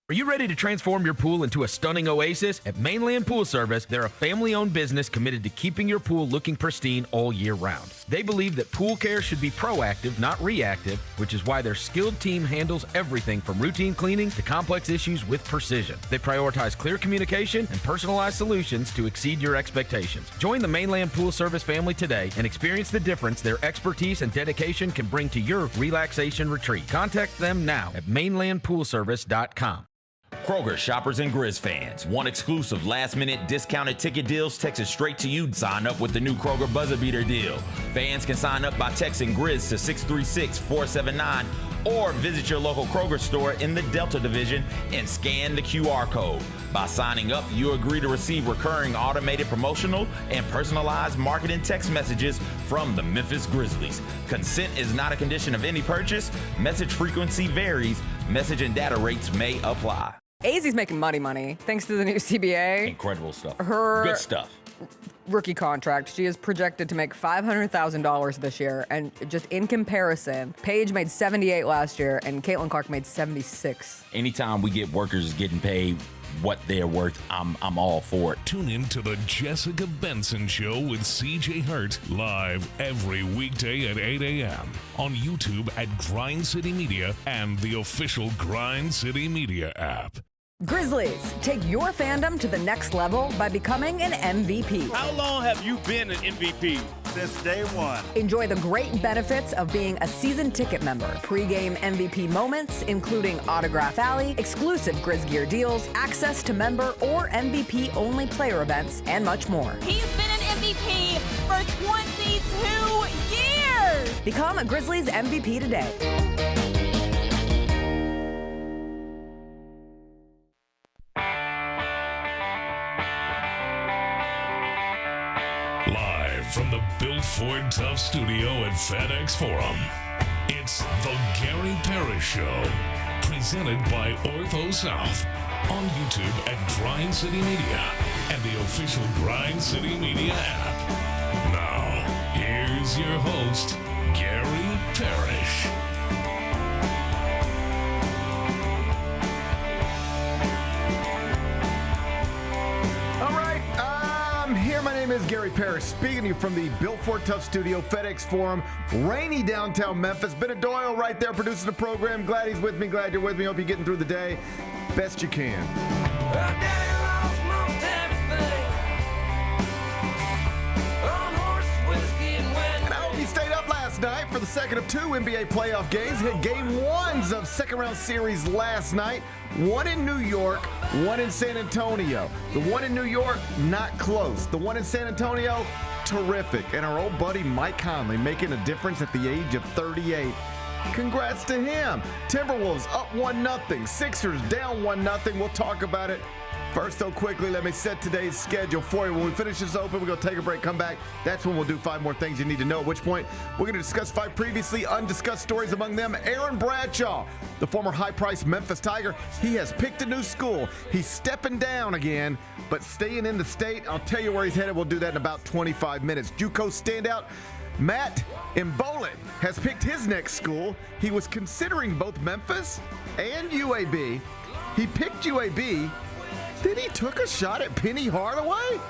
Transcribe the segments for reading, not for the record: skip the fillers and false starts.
Are you ready to transform your pool into a stunning oasis? At Mainland Pool Service, they're a family-owned business committed to keeping your pool looking pristine all year round. They believe that pool care should be proactive, not reactive, which is why their skilled team handles everything from routine cleaning to complex issues with precision. They prioritize clear communication and personalized solutions to exceed your expectations. Join the Mainland Pool Service family today and experience the difference their expertise and dedication can bring to your relaxation retreat. Contact them now at mainlandpoolservice.com. Kroger shoppers and Grizz fans. Want exclusive last-minute discounted ticket deals texted straight to you? Sign up with the new Kroger Buzzer Beater deal. Fans can sign up by texting Grizz to 636-479 or visit your local Kroger store in the Delta Division and scan the QR code. By signing up, you agree to receive recurring automated promotional and personalized marketing text messages from the Memphis Grizzlies. Consent is not a condition of any purchase. Message frequency varies. Message and data rates may apply. Azzy's making money thanks to the new CBA. Incredible stuff. Her good stuff. Rookie contract. She is projected to make $500,000 this year, and just in comparison, Paige made $78,000 last year, and Caitlin Clark made $76,000. Anytime we get workers getting paid what they're worth, I'm all for it. Tune in to the Jessica Benson Show with CJ Hurt live every weekday at 8 a.m. on YouTube at Grind City Media and the official Grind City Media app. Grizzlies, take your fandom to the next level by becoming an MVP. How long have you been an MVP? Since day one. Enjoy the great benefits of being a season ticket member. Pre-game MVP moments, including Autograph Alley, exclusive Grizz gear deals, access to member or MVP-only player events, and much more. He's been an MVP for 22 years! Become a Grizzlies MVP today. Live from the Built Ford Tough studio at FedEx Forum, it's the Gary Parrish Show, presented by Ortho South, on YouTube at Grind City Media and the official Grind City Media app. Now, here's your host, Gary Parrish. My name is Gary Parrish, speaking to you from the Built Ford Tough studio, FedEx Forum, rainy downtown Memphis. Bennett Doyle right there producing the program. Glad he's with me. Glad you're with me. Hope you're getting through the day best you can. And I hope you stayed up last night for the second of two NBA playoff games. Hit game ones of second-round series last night. One in New York, one in San Antonio. The one in New York, not close. The one in San Antonio, terrific. And our old buddy Mike Conley making a difference at the age of 38. Congrats to him. Timberwolves up 1-0. Sixers down 1-0. We'll talk about it. First, though, quickly, let me set today's schedule for you. When we finish this open, we're going to take a break, come back. That's when we'll do 5 more things you need to know, at which point we're going to discuss 5 previously undiscussed stories, among them Aaron Bradshaw, the former high-priced Memphis Tiger. He has picked a new school. He's stepping down again, but staying in the state. I'll tell you where he's headed. We'll do that in about 25 minutes. JUCO standout Matt Imbolin has picked his next school. He was considering both Memphis and UAB. He picked UAB. Then he took a shot at Penny Hardaway?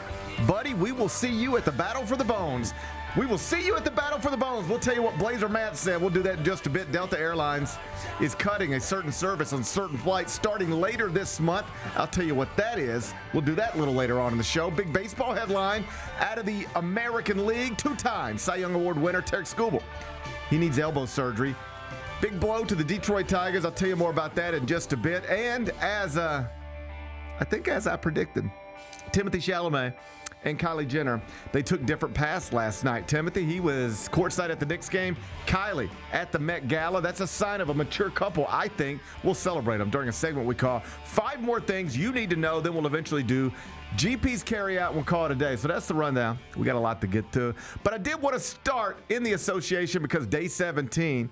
Buddy, we will see you at the Battle for the Bones. We will see you at the Battle for the Bones. We'll tell you what Blazer Matt said. We'll do that in just a bit. Delta Airlines is cutting a certain service on certain flights starting later this month. I'll tell you what that is. We'll do that a little later on in the show. Big baseball headline out of the American League. 2-time Cy Young Award winner Tarek Skubal. He needs elbow surgery. Big blow to the Detroit Tigers. I'll tell you more about that in just a bit. And as I predicted, Timothy Chalamet and Kylie Jenner, they took different paths last night. Timothy, he was courtside at the Knicks game. Kylie at the Met Gala. That's a sign of a mature couple, I think. We'll celebrate them during a segment we call 5 More Things You Need to Know. Then we'll eventually do GP's carry-out. We'll call it a day. So that's the rundown. We got a lot to get to. But I did want to start in the association because day 17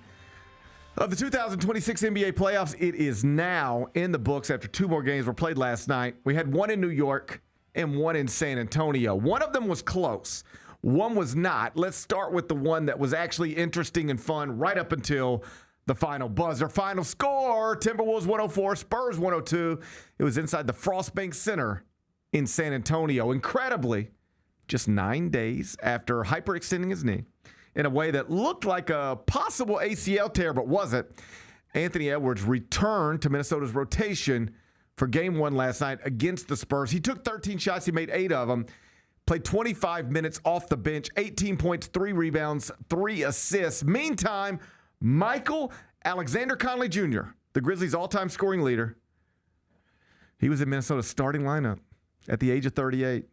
of the 2026 NBA playoffs, it is now in the books after 2 more games were played last night. We had one in New York and one in San Antonio. One of them was close. One was not. Let's start with the one that was actually interesting and fun right up until The final buzzer, final score, Timberwolves 104, Spurs 102. It was inside the Frostbank Center in San Antonio. Incredibly, just 9 days after hyperextending his knee in a way that looked like a possible ACL tear but wasn't, Anthony Edwards returned to Minnesota's rotation for Game 1 last night against the Spurs. He took 13 shots. He made 8 of them. Played 25 minutes off the bench, 18 points, 3 rebounds, 3 assists. Meantime, Michael Alexander Conley Jr., the Grizzlies' all-time scoring leader, he was in Minnesota's starting lineup at the age of 38.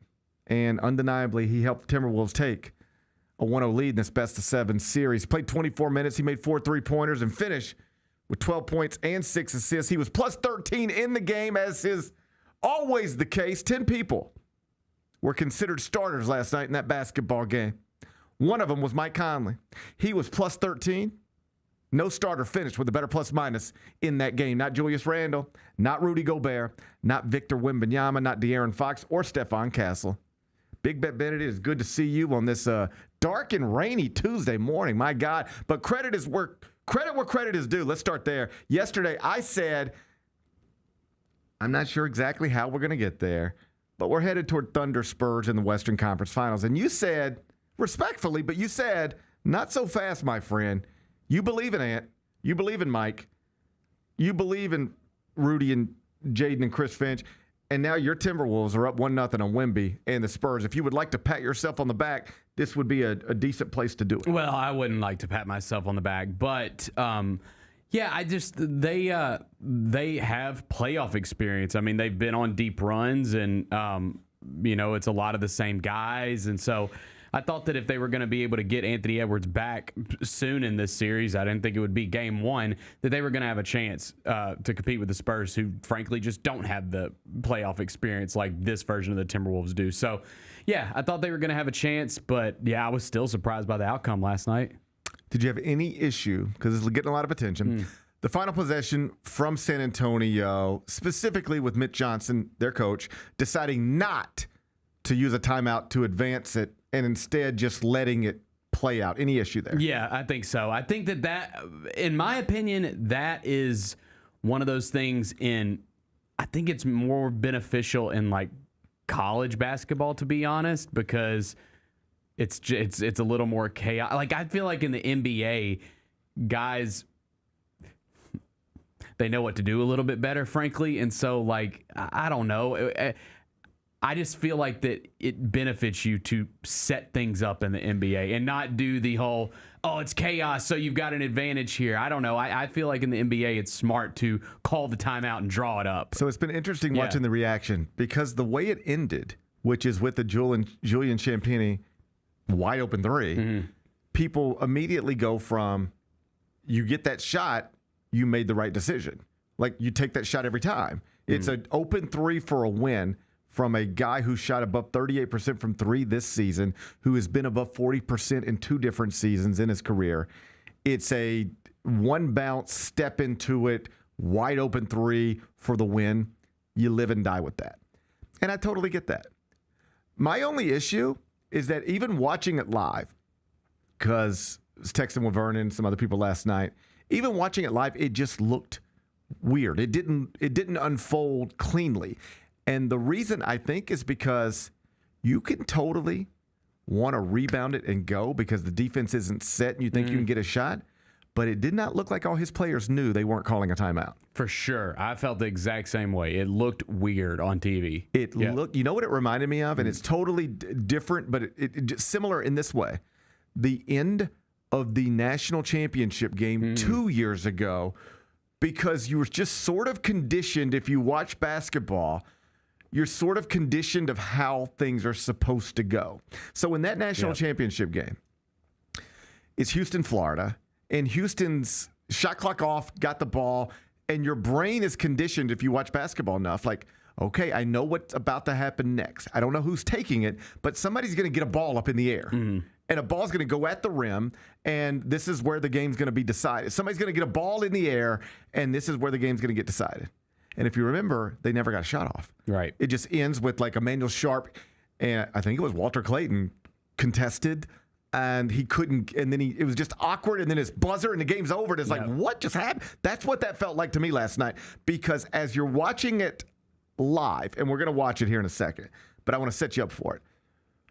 And undeniably, he helped the Timberwolves take a 1-0 lead in this best-of-7 series. Played 24 minutes. He made 4 3-pointers and finished with 12 points and 6 assists. He was plus 13 in the game, as is always the case. 10 people were considered starters last night in that basketball game. One of them was Mike Conley. He was plus 13. No starter finished with a better plus-minus in that game. Not Julius Randle, not Rudy Gobert, not Victor Wembanyama, not De'Aaron Fox, or Stephon Castle. Big Bet Bennett, it is good to see you on this dark and rainy Tuesday morning. My God. But credit where credit is due. Let's start there. Yesterday, I said, I'm not sure exactly how we're going to get there, but we're headed toward Thunder Spurs in the Western Conference Finals. And you said, respectfully, but you said, not so fast, my friend. You believe in Ant. You believe in Mike. You believe in Rudy and Jaden and Chris Finch. And now your Timberwolves are up 1-0 on Wemby and the Spurs. If you would like to pat yourself on the back, this would be a decent place to do it. Well, I wouldn't like to pat myself on the back, but yeah, they have playoff experience. I mean, they've been on deep runs, and it's a lot of the same guys, and so I thought that if they were going to be able to get Anthony Edwards back soon in this series, I didn't think it would be Game 1, that they were going to have a chance to compete with the Spurs, who frankly just don't have the playoff experience like this version of the Timberwolves do. So, yeah, I thought they were going to have a chance, but, yeah, I was still surprised by the outcome last night. Did you have any issue, because it's getting a lot of attention, the final possession from San Antonio, specifically with Mitch Johnson, their coach, deciding not to use a timeout to advance it, and instead just letting it play out? Any issue there? Yeah, I think so. I think that, in my opinion, that is one of those things I think it's more beneficial in like college basketball, to be honest, because it's a little more chaos. Like, I feel like in the NBA, guys, they know what to do a little bit better, frankly. And so, like, I don't know. I just feel like that it benefits you to set things up in the NBA and not do the whole, it's chaos, so you've got an advantage here. I don't know. I feel like in the NBA it's smart to call the timeout and draw it up. So it's been interesting watching the reaction, because the way it ended, which is with the Julian Champagnie wide open 3, people immediately go from, you get that shot, you made the right decision. Like, you take that shot every time. It's an open 3 for a win from a guy who shot above 38% from 3 this season, who has been above 40% in 2 different seasons in his career. It's a one bounce, step into it, wide open 3 for the win. You live and die with that. And I totally get that. My only issue is that even watching it live, because I was texting with Vernon and some other people last night, even watching it live, it just looked weird. It didn't unfold cleanly. And the reason, I think, is because you can totally want to rebound it and go because the defense isn't set and you think you can get a shot. But it did not look like all his players knew they weren't calling a timeout. For sure. I felt the exact same way. It looked weird on TV. It looked, you know what it reminded me of? And it's totally different, but it similar in this way. The end of the national championship game 2 years ago, because you were just sort of conditioned, if you watch basketball, you're sort of conditioned of how things are supposed to go. So in that national championship game, it's Houston, Florida, and Houston's shot clock off, got the ball, and your brain is conditioned, if you watch basketball enough, like, okay, I know what's about to happen next. I don't know who's taking it, but somebody's going to get a ball up in the air. And a ball's going to go at the rim, and this is where the game's going to be decided. Somebody's going to get a ball in the air, and this is where the game's going to get decided. And if you remember, they never got a shot off. Right. It just ends with like Emmanuel Sharp, and I think it was Walter Clayton, contested and he couldn't, and then it was just awkward, and then his buzzer, and the game's over, and it's like, what just happened? That's what that felt like to me last night, because as you're watching it live, and we're going to watch it here in a second, but I want to set you up for it.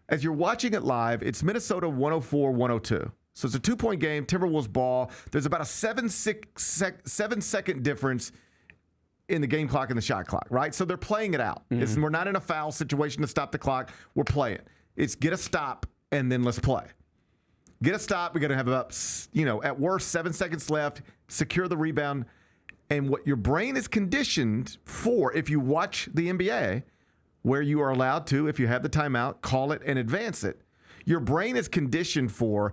As you're watching it live, it's Minnesota 104-102. So it's a 2-point game, Timberwolves ball. There's about a 7-second difference in the game clock and the shot clock, right? So they're playing it out. We're not in a foul situation to stop the clock. We're playing. It's get a stop, and then let's play. Get a stop. We got to have about, at worst, 7 seconds left, secure the rebound. And what your brain is conditioned for, if you watch the NBA, where you are allowed to, if you have the timeout, call it and advance it. Your brain is conditioned for,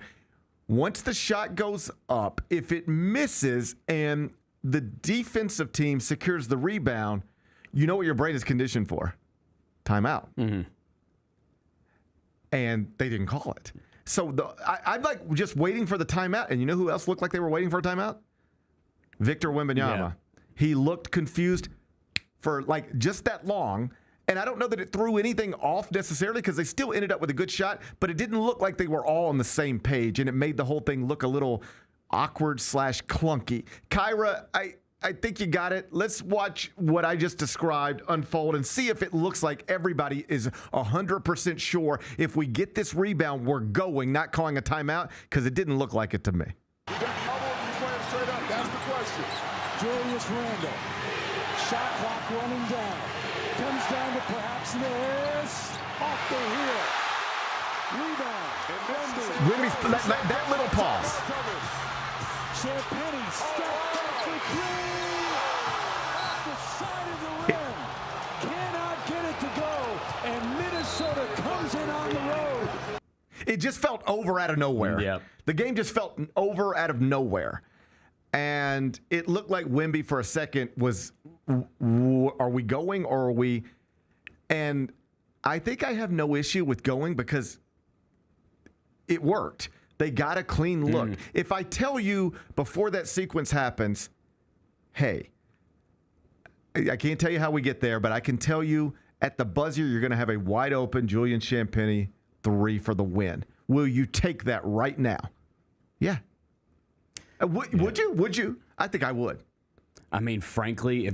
once the shot goes up, if it misses and the defensive team secures the rebound, you know what your brain is conditioned for? Timeout. And they didn't call it. So I'm like just waiting for the timeout. And you know who else looked like they were waiting for a timeout? Victor Wembanyama. Yeah. He looked confused for like just that long. And I don't know that it threw anything off necessarily, because they still ended up with a good shot, but it didn't look like they were all on the same page, and it made the whole thing look a little awkward/clunky. Kyra, I think you got it. Let's watch what I just described unfold and see if it looks like everybody is 100% sure if we get this rebound, we're going, not calling a timeout, because it didn't look like it to me. You got trouble, you playing straight up. That's the question. Julius Randle. Shot clock running down. Comes down to perhaps this. Off the heel. Rebound. Wemby's, that little pause. Champagny step back for three. The side of the rim. Cannot get it to go. And Minnesota comes in on the road. It just felt over out of nowhere. Yep. The game just felt over out of nowhere. And it looked like Wemby for a second was, are we going or are we? And I think I have no issue with going because it worked. They got a clean look. If I tell you before that sequence happens, hey, I can't tell you how we get there, but I can tell you at the buzzer, you're going to have a wide open Julian Champagny 3 for the win. Will you take that right now? Yeah. Would you? Would you? I think I would. I mean, frankly,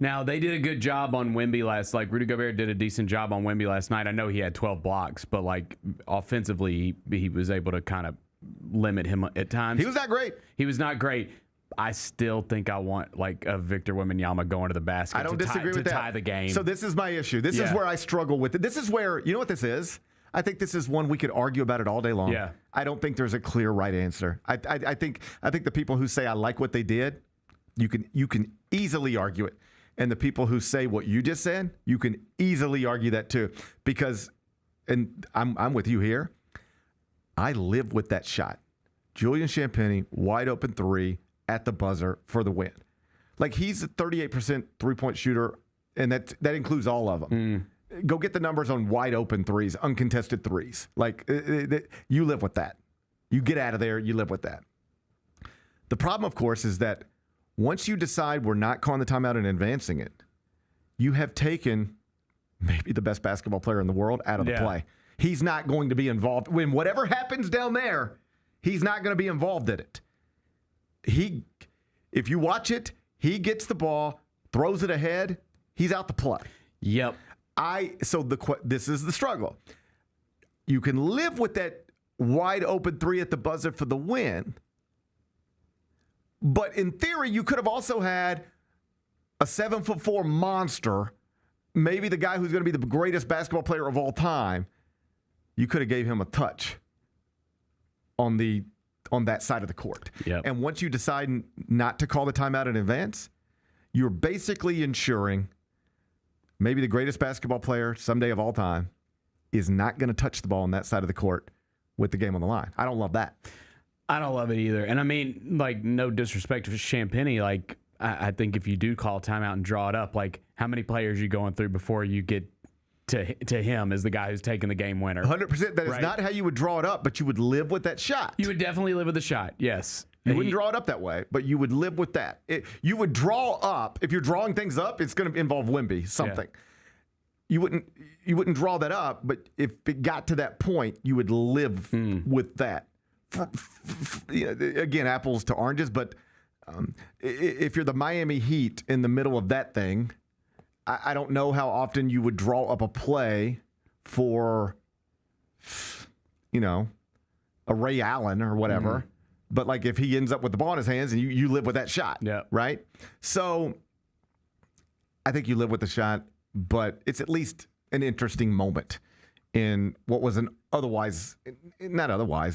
now they did a good job on Wemby Rudy Gobert did a decent job on Wemby last night. I know he had 12 blocks, but like offensively, he was able to kind of limit him at times. He was not great. He was not great. I still think I want like a Victor Wembanyama going to the basket. I don't disagree with that. To tie the game. So this is my issue. This is where I struggle with it. This is where, you know what this is? I think this is one we could argue about it all day long. Yeah. I don't think there's a clear right answer. I think the people who say I like what they did, you can easily argue it. And the people who say what you just said, you can easily argue that too. Because, and I'm with you here, I live with that shot. Julian Champagny, wide open 3 at the buzzer for the win. Like, he's a 38% three-point shooter, and that includes all of them. Go get the numbers on wide open threes, uncontested threes. Like, you live with that. You get out of there, you live with that. The problem, of course, is that once you decide we're not calling the timeout and advancing it, you have taken maybe the best basketball player in the world out of the play. He's not going to be involved. When whatever happens down there, he's not going to be involved in it. If you watch it, he gets the ball, throws it ahead, he's out the play. Yep. This is the struggle. You can live with that wide open 3 at the buzzer for the win. But in theory, you could have also had a 7'4" monster, maybe the guy who's going to be the greatest basketball player of all time. You could have gave him a touch on that side of the court. Yep. And once you decide not to call the timeout in advance, you're basically ensuring maybe the greatest basketball player someday of all time is not going to touch the ball on that side of the court with the game on the line. I don't love that. I don't love it either. And I mean, like, no disrespect to Champagny, like, I think if you do call a timeout and draw it up, like, how many players are you going through before you get to him as the guy who's taking the game winner? 100%. That is not how you would draw it up, but you would live with that shot. You would definitely live with the shot, yes. You wouldn't draw it up that way, but you would live with that. You would draw up. If you're drawing things up, it's going to involve Wemby, something. you wouldn't draw that up, but if it got to that point, you would live with that. Again, apples to oranges, but if you're the Miami Heat in the middle of that thing, I don't know how often you would draw up a play for, a Ray Allen or whatever. But like if he ends up with the ball in his hands and you live with that shot, right? So I think you live with the shot, but it's at least an interesting moment in what was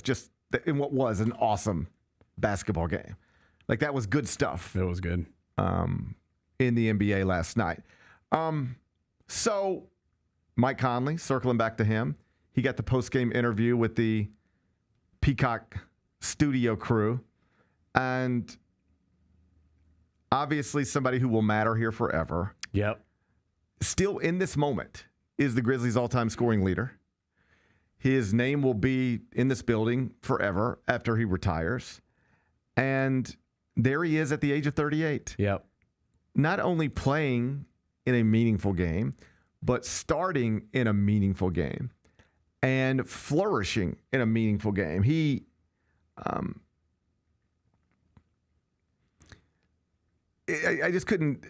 just in what was an awesome basketball game. Like that was good stuff. It was good. In the NBA last night. So Mike Conley, circling back to him, he got the post-game interview with the Peacock studio crew, and obviously somebody who will matter here forever. Yep. Still in this moment is the Grizzlies' all-time scoring leader. His name will be in this building forever after he retires. And there he is at the age of 38. Yep. Not only playing in a meaningful game, but starting in a meaningful game and flourishing in a meaningful game. He I just couldn't,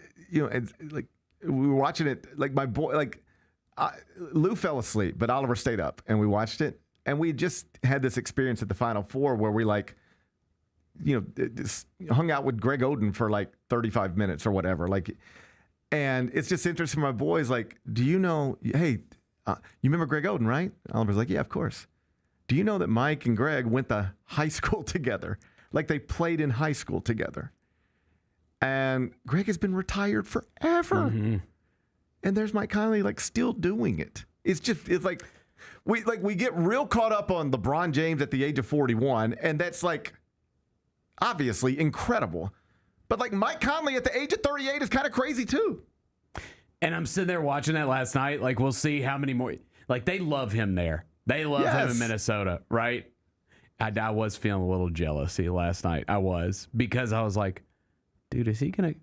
like we were watching it, like my boy, Lou fell asleep, but Oliver stayed up and we watched it. And we just had this experience at the Final Four where we just hung out with Greg Oden for like 35 minutes or whatever. And it's just interesting for my boys. Like, do you know, hey, you remember Greg Oden, right? Oliver's like, yeah, of course. Do you know that Mike and Greg went to high school together? Like they played in high school together. And Greg has been retired forever. Mm-hmm. And there's Mike Conley still doing it. It's like we get real caught up on LeBron James at the age of 41, and that's obviously incredible. But Mike Conley at the age of 38 is kind of crazy too. And I'm sitting there watching that last night. We'll see how many more. They love him there. They love him in Minnesota, right? I was feeling a little jealous last night. I was, because I was like, dude, is he going to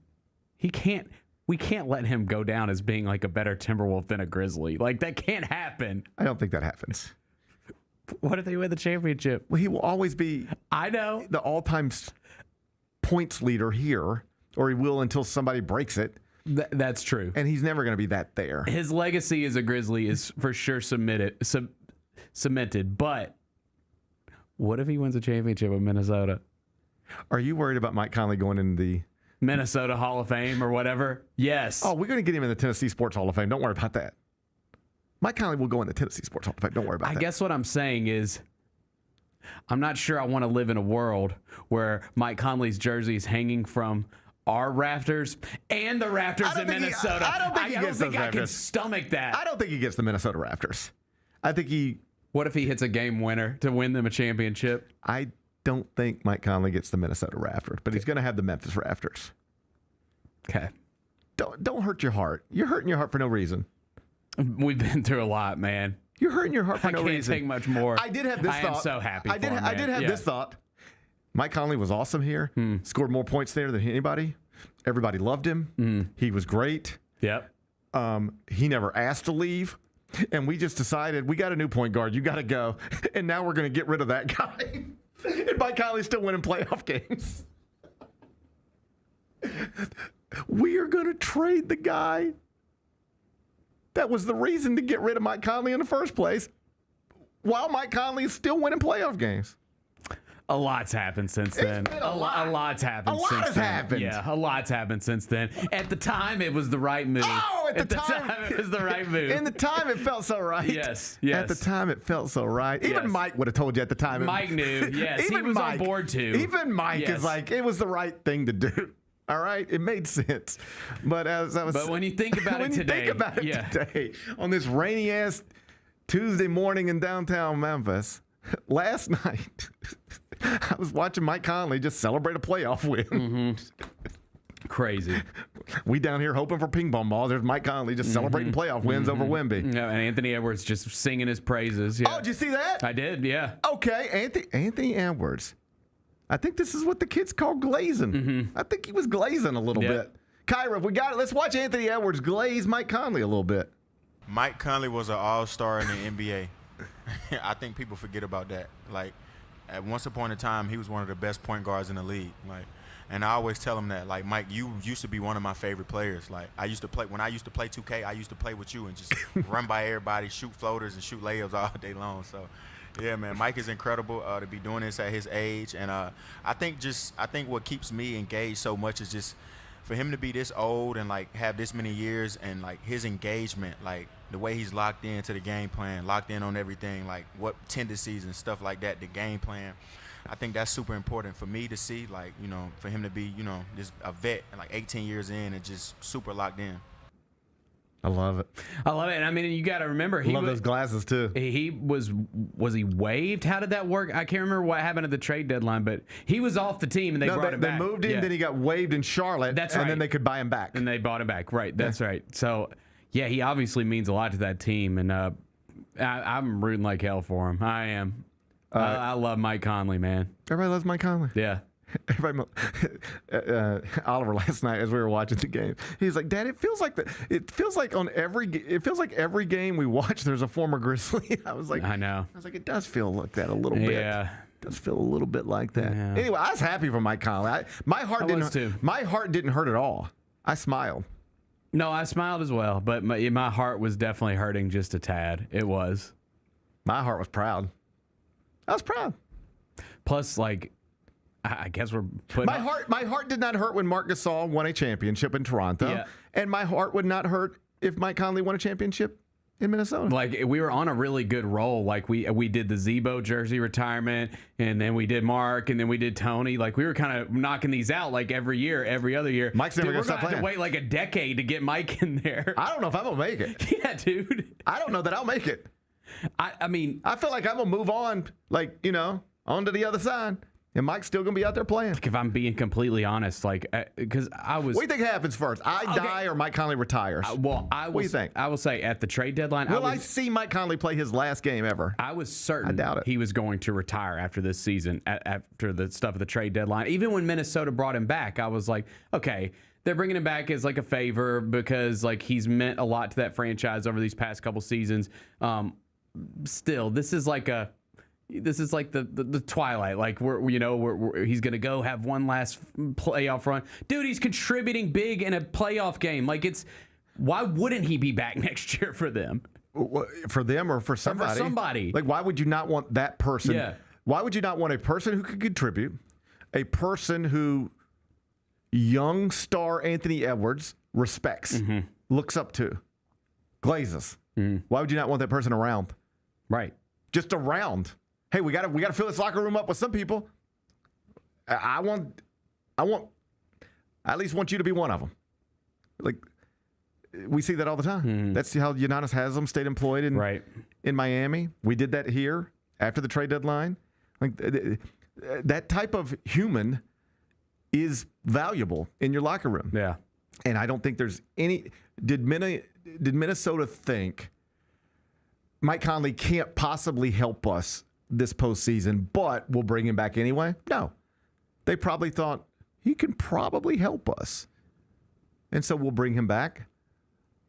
– we can't let him go down as being a better Timberwolf than a Grizzly. That can't happen. I don't think that happens. What if they win the championship? Well, he will always be the all-time points leader here, or he will until somebody breaks it. That's true. And he's never going to be that there. His legacy as a Grizzly is for sure cemented. But what if he wins a championship with Minnesota? Are you worried about Mike Conley going in the Minnesota Hall of Fame or whatever? Yes. Oh, we're going to get him in the Tennessee Sports Hall of Fame. Don't worry about that. Mike Conley will go in the Tennessee Sports Hall of Fame. Don't worry about that. I guess what I'm saying is I'm not sure I want to live in a world where Mike Conley's jersey is hanging from our rafters and the rafters in Minnesota. I don't think I can stomach that. I don't think he gets the Minnesota rafters. I think he... What if he hits a game winner to win them a championship? I don't think Mike Conley gets the Minnesota rafters, but he's going to have the Memphis rafters. Okay. Don't hurt your heart. You're hurting your heart for no reason. We've been through a lot, man. You're hurting your heart for no reason. I can't take much more. I did have this thought. I am so happy. I did have this thought. Mike Conley was awesome here. Scored more points there than anybody. Everybody loved him. He was great. Yep. He never asked to leave. And we just decided, we got a new point guard. You got to go. And now we're going to get rid of that guy. And Mike Conley's still winning playoff games. We are going to trade the guy that was the reason to get rid of Mike Conley in the first place, while Mike Conley is still winning playoff games. A lot's happened since then. A lot's happened since then. A lot has happened. Yeah, a lot's happened since then. At the time, it was the right move. Oh, at the time, it was the right move. In the time, it felt so right. Yes. At the time, it felt so right. Even Mike would have told you at the time. Mike knew, yes. Even he was Mike, on board, too. Even Mike is like, it was the right thing to do. All right? It made sense. But when you think about it today, on this rainy-ass Tuesday morning in downtown Memphis, last night, I was watching Mike Conley just celebrate a playoff win. Mm-hmm. Crazy. We down here hoping for ping pong balls. There's Mike Conley just celebrating playoff wins over Wemby. Yeah, and Anthony Edwards just singing his praises. Yeah. Oh, did you see that? I did, yeah. Okay, Anthony Edwards. I think this is what the kids call glazing. Mm-hmm. I think he was glazing a little bit. Kyra, if we got it, let's watch Anthony Edwards glaze Mike Conley a little bit. Mike Conley was an all-star in the NBA. I think people forget about that. Like, at once upon a time, he was one of the best point guards in the league. Like, and I always tell him that, like, Mike, you used to be one of my favorite players. Like, when I used to play 2K, I used to play with you and just run by everybody, shoot floaters and shoot layups all day long. So, yeah, man, Mike is incredible to be doing this at his age. And I think what keeps me engaged so much is just for him to be this old and, like, have this many years and, like, his engagement, like, the way he's locked into the game plan, locked in on everything, like what tendencies and stuff like that, the game plan. I think that's super important for me to see, like, you know, for him to be, you know, just a vet, like 18 years in and just super locked in. I love it. And I mean, you got to remember, he love those glasses too. He was he waived? How did that work? I can't remember what happened at the trade deadline, but he was off the team and they brought him back. They moved him, then he got waived in Charlotte. That's right. And then they could buy him back. And they bought him back. Right. That's right. So, yeah, he obviously means a lot to that team, and I'm rooting like hell for him. I am. I love Mike Conley, man. Everybody loves Mike Conley. Yeah. Oliver last night as we were watching the game, he's like, "Dad, it feels like every game we watch, there's a former Grizzly." I was like, "I know." I was like, "It does feel like that a little bit." Yeah. It does feel a little bit like that. Yeah. Anyway, I was happy for Mike Conley. My heart didn't hurt at all. I smiled. No, I smiled as well, but my heart was definitely hurting just a tad. It was. My heart was proud. I was proud. Plus, like, I guess we're putting my heart did not hurt when Marc Gasol won a championship in Toronto, and my heart would not hurt if Mike Conley won a championship in Minnesota. Like, we were on a really good roll. Like, we did the Zebo jersey retirement, and then we did Mark, and then we did Tony. Like, we were kind of knocking these out like every other year. Mike's never going to stop playing. We're going to have to wait like a decade to get Mike in there. I don't know if I'm going to make it. Yeah, dude. I don't know that I'll make it. I mean, I feel like I'm going to move on, like, you know, on to the other side. And Mike's still going to be out there playing. If I'm being completely honest, like, because I was... What do you think happens first? Die or Mike Conley retires? What do you think? I will say at the trade deadline... Will I see Mike Conley play his last game ever? I was certain I doubt it. He was going to retire after this season, after the stuff at the trade deadline. Even when Minnesota brought him back, I was like, okay, they're bringing him back as like a favor because like he's meant a lot to that franchise over these past couple seasons. Still, this is like the twilight. Like he's gonna go have one last playoff run. Dude, he's contributing big in a playoff game. Like why wouldn't he be back next year for them? For them or for somebody? Or for somebody. Like, why would you not want that person? Yeah. Why would you not want a person who could contribute, a person who young star Anthony Edwards respects, looks up to, glazes? Why would you not want that person around? Right. Just around. Hey, we got to fill this locker room up with some people. I want I at least want you to be one of them. Like, we see that all the time. That's how Giannis Haslam stayed employed in Miami. We did that here after the trade deadline. Like, that type of human is valuable in your locker room. Yeah. And I don't think there's any. Did Minnesota think Mike Conley can't possibly help us this postseason, but we'll bring him back anyway? No. They probably thought he can probably help us. And so we'll bring him back.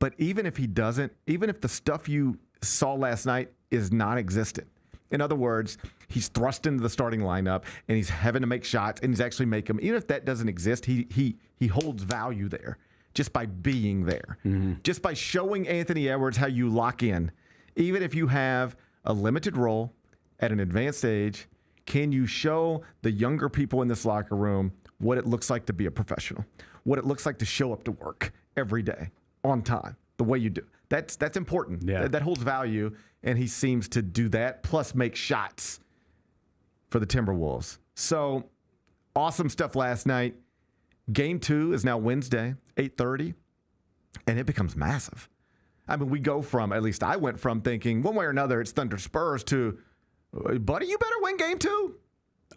But even if he doesn't, even if the stuff you saw last night is non-existent, in other words, he's thrust into the starting lineup and he's having to make shots and he's actually making them. Even if that doesn't exist, he holds value there just by being there. Just by showing Anthony Edwards how you lock in. Even if you have a limited role at an advanced age, can you show the younger people in this locker room what it looks like to be a professional, what it looks like to show up to work every day on time, the way you do? That's important. Yeah. That holds value, and he seems to do that, plus make shots for the Timberwolves. So, awesome stuff last night. Game 2 is now Wednesday, 8:30, and it becomes massive. I mean, we go from, at least I went from thinking one way or another it's Thunder Spurs to, buddy, you better win Game 2.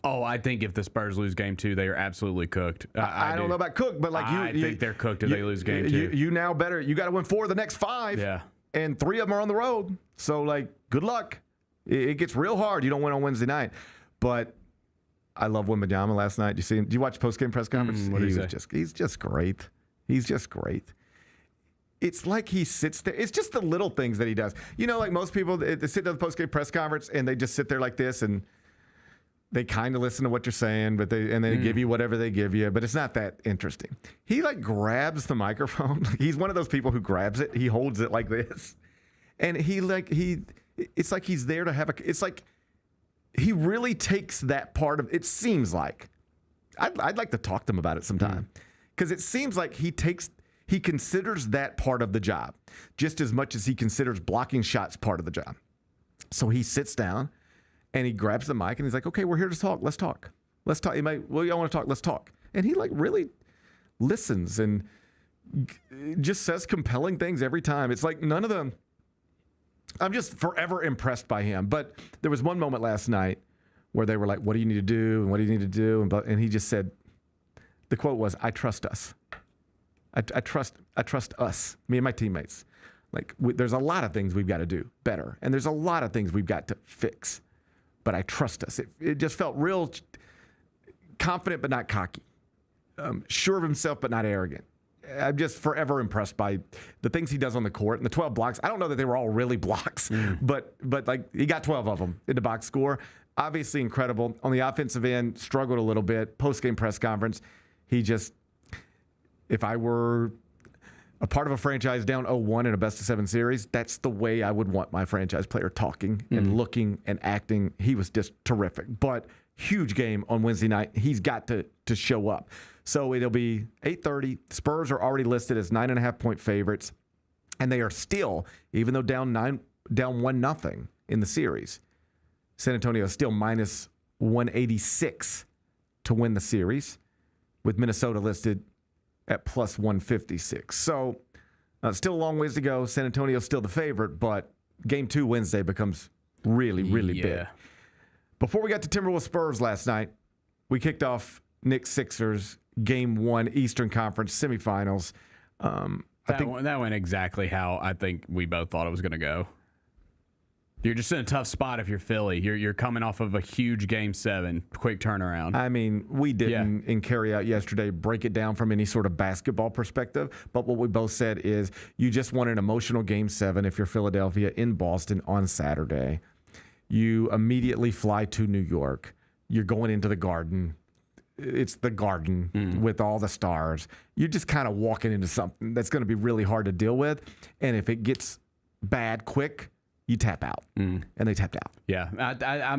Oh, I think if the Spurs lose Game 2, they are absolutely cooked. I don't know about cooked, but like I think they're cooked if they lose Game 2. You now better, you got to win 4 of the next 5. Yeah. And 3 of them are on the road. So, like, good luck. It gets real hard. You don't win on Wednesday night. But I love Wembanyama last night. Did you watch post-game press conference? What did he say? He's just great. He's just great. it's like he sits there. It's just the little things that he does. You know, like most people, they sit at the post-game press conference and they just sit there like this and they kind of listen to what you're saying, but they give you whatever they give you, but it's not that interesting. He like grabs the microphone. He's one of those people who grabs it. He holds it like this. And it's like he's there to have it's like he really takes that part of it. Seems like I'd like to talk to him about it sometime because it seems like he considers that part of the job just as much as he considers blocking shots part of the job. So he sits down and he grabs the mic and he's like, okay, we're here to talk. Let's talk. Let's talk. Y'all want to talk? Let's talk. And he like really listens and just says compelling things every time. It's like none of them. I'm just forever impressed by him. But there was one moment last night where they were like, what do you need to do? And what do you need to do? And he just said, the quote was, I trust us. I trust us, me and my teammates. Like there's a lot of things we've got to do better. And there's a lot of things we've got to fix. But I trust us. It just felt real confident but not cocky. Sure of himself but not arrogant. I'm just forever impressed by the things he does on the court and the 12 blocks. I don't know that they were all really blocks, but like he got 12 of them in the box score. Obviously incredible. On the offensive end, struggled a little bit. Post-game press conference, if I were a part of a franchise down 0-1 in a best-of-7 series, that's the way I would want my franchise player talking and looking and acting. He was just terrific. But huge game on Wednesday night. He's got to show up. So it'll be 8:30. Spurs are already listed as 9.5-point favorites, and they are still, even though down 1-0 in the series, San Antonio is still minus 186 to win the series, with Minnesota listed at plus 156. So still a long ways to go. San Antonio's still the favorite, but Game 2 Wednesday becomes really, really big. Before we got to Timberwolves Spurs last night, we kicked off Knicks Sixers Game 1 Eastern Conference semifinals. That went exactly how I think we both thought it was going to go. You're just in a tough spot if you're Philly. You're coming off of a huge Game 7, quick turnaround. I mean, we didn't in carry out yesterday break it down from any sort of basketball perspective, but what we both said is you just want an emotional Game 7 if you're Philadelphia in Boston on Saturday. You immediately fly to New York. You're going into the Garden. It's the Garden with all the stars. You're just kind of walking into something that's going to be really hard to deal with, and if it gets bad quick, you tap out, and they tapped out. Yeah, I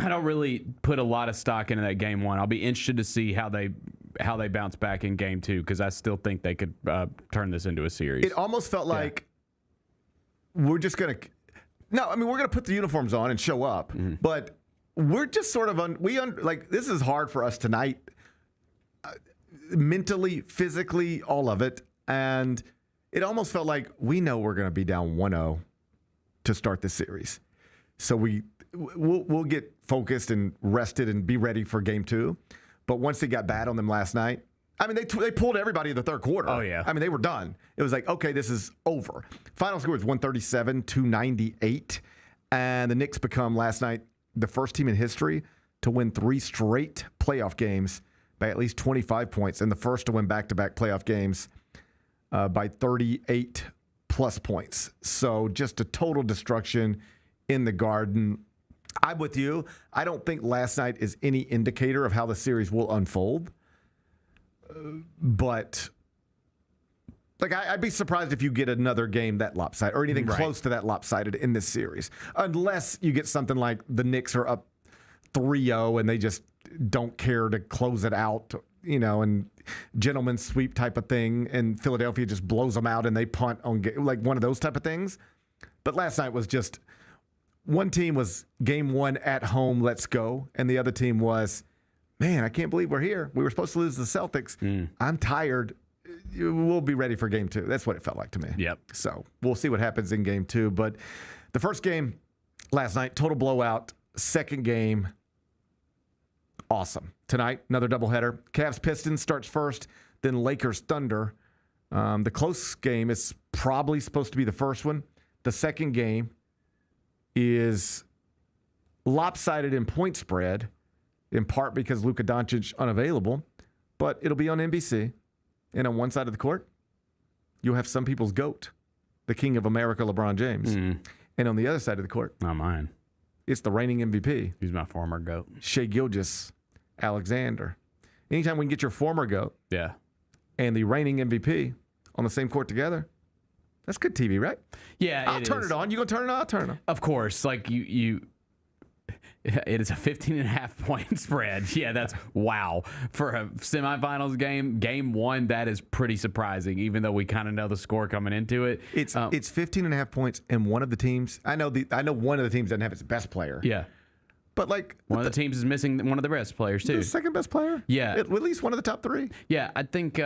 don't really put a lot of stock into that Game 1. I'll be interested to see how they bounce back in Game 2 because I still think they could turn this into a series. It almost felt like we're just gonna. No, I mean we're gonna put the uniforms on and show up, but we're just sort of like this is hard for us tonight, mentally, physically, all of it, and. It almost felt like we know we're going to be down 1-0 to start the series. So we'll get focused and rested and be ready for Game 2. But once it got bad on them last night, I mean, they pulled everybody in the third quarter. Oh, yeah. I mean, they were done. It was like, okay, this is over. Final score was 137-98. And the Knicks become last night the first team in history to win 3 straight playoff games by at least 25 points and the first to win back-to-back playoff games by 38 plus points. So just a total destruction in the Garden. I'm with you. I don't think last night is any indicator of how the series will unfold. But like I'd be surprised if you get another game that lopsided or anything close to that lopsided in this series. Unless you get something like the Knicks are up 3-0 and they just don't care to close it out, and gentleman's sweep type of thing, and Philadelphia just blows them out and they punt on like one of those type of things. But last night was just one team was Game 1 at home, let's go, and the other team was, man, I can't believe we're here. We were supposed to lose to the Celtics. I'm tired. We'll be ready for Game 2. That's what it felt like to me. Yep. So we'll see what happens in Game 2. But the first game last night, total blowout. Second game, awesome. Tonight, another doubleheader. Cavs Pistons starts first, then Lakers Thunder. The close game is probably supposed to be the first one. The second game is lopsided in point spread, in part because Luka Doncic unavailable, but it'll be on NBC. And on one side of the court, you'll have some people's GOAT, the king of America, LeBron James. And on the other side of the court, Not mine. it's the reigning MVP, He's my former GOAT. Shai Gilgeous-Alexander. Anytime we can get your former GOAT Yeah. and the reigning MVP on the same court together, that's good TV, right? Yeah, I'll turn it on. You gonna turn it on? I'll turn it on. Of course, like it is a 15.5 point spread. Yeah, that's wow. For a semifinals game one, that is pretty surprising, even though we kind of know the score coming into it. It's 15.5 points, and one of the teams, I know one of the teams doesn't have its best player. Yeah. But like one of the teams is missing one of the best players too. The second best player? Yeah. At least one of the top three. Yeah, I think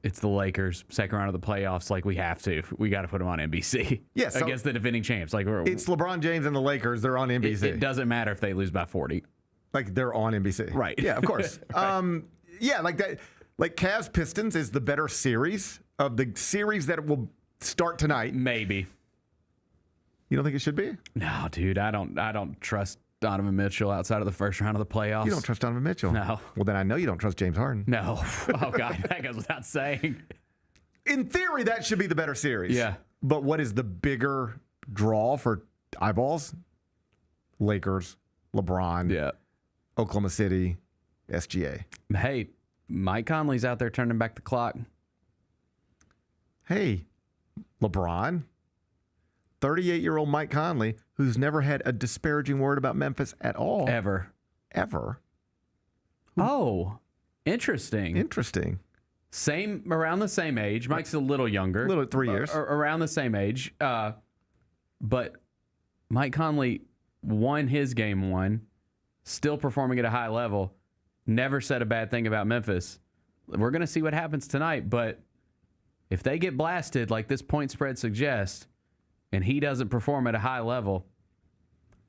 it's the Lakers, second round of the playoffs. Like, we have to. We got to put them on NBC. Yeah, so against the defending champs. Like, it's LeBron James and the Lakers. They're on NBC. It doesn't matter if they lose by 40. Like, they're on NBC. Right. Yeah, of course. Right. Yeah, like that. Like, Cavs Pistons is the better series of the series that will start tonight. Maybe. You don't think it should be? No, dude. I don't trust Donovan Mitchell outside of the first round of the playoffs. You don't trust Donovan Mitchell? No. Well, then I know you don't trust James Harden. No. Oh, God. That goes without saying. In theory, that should be the better series. Yeah. But what is the bigger draw for eyeballs? Lakers, LeBron, Yeah. Oklahoma City, SGA. Hey, Mike Conley's out there turning back the clock. Hey, LeBron, 38-year-old Mike Conley, who's never had a disparaging word about Memphis at all. Ever. Oh, interesting. Around the same age. Mike's a little younger. 3 years. Around the same age. But Mike Conley won his game one, still performing at a high level, never said a bad thing about Memphis. We're going to see what happens tonight, but if they get blasted like this point spread suggests, and he doesn't perform at a high level,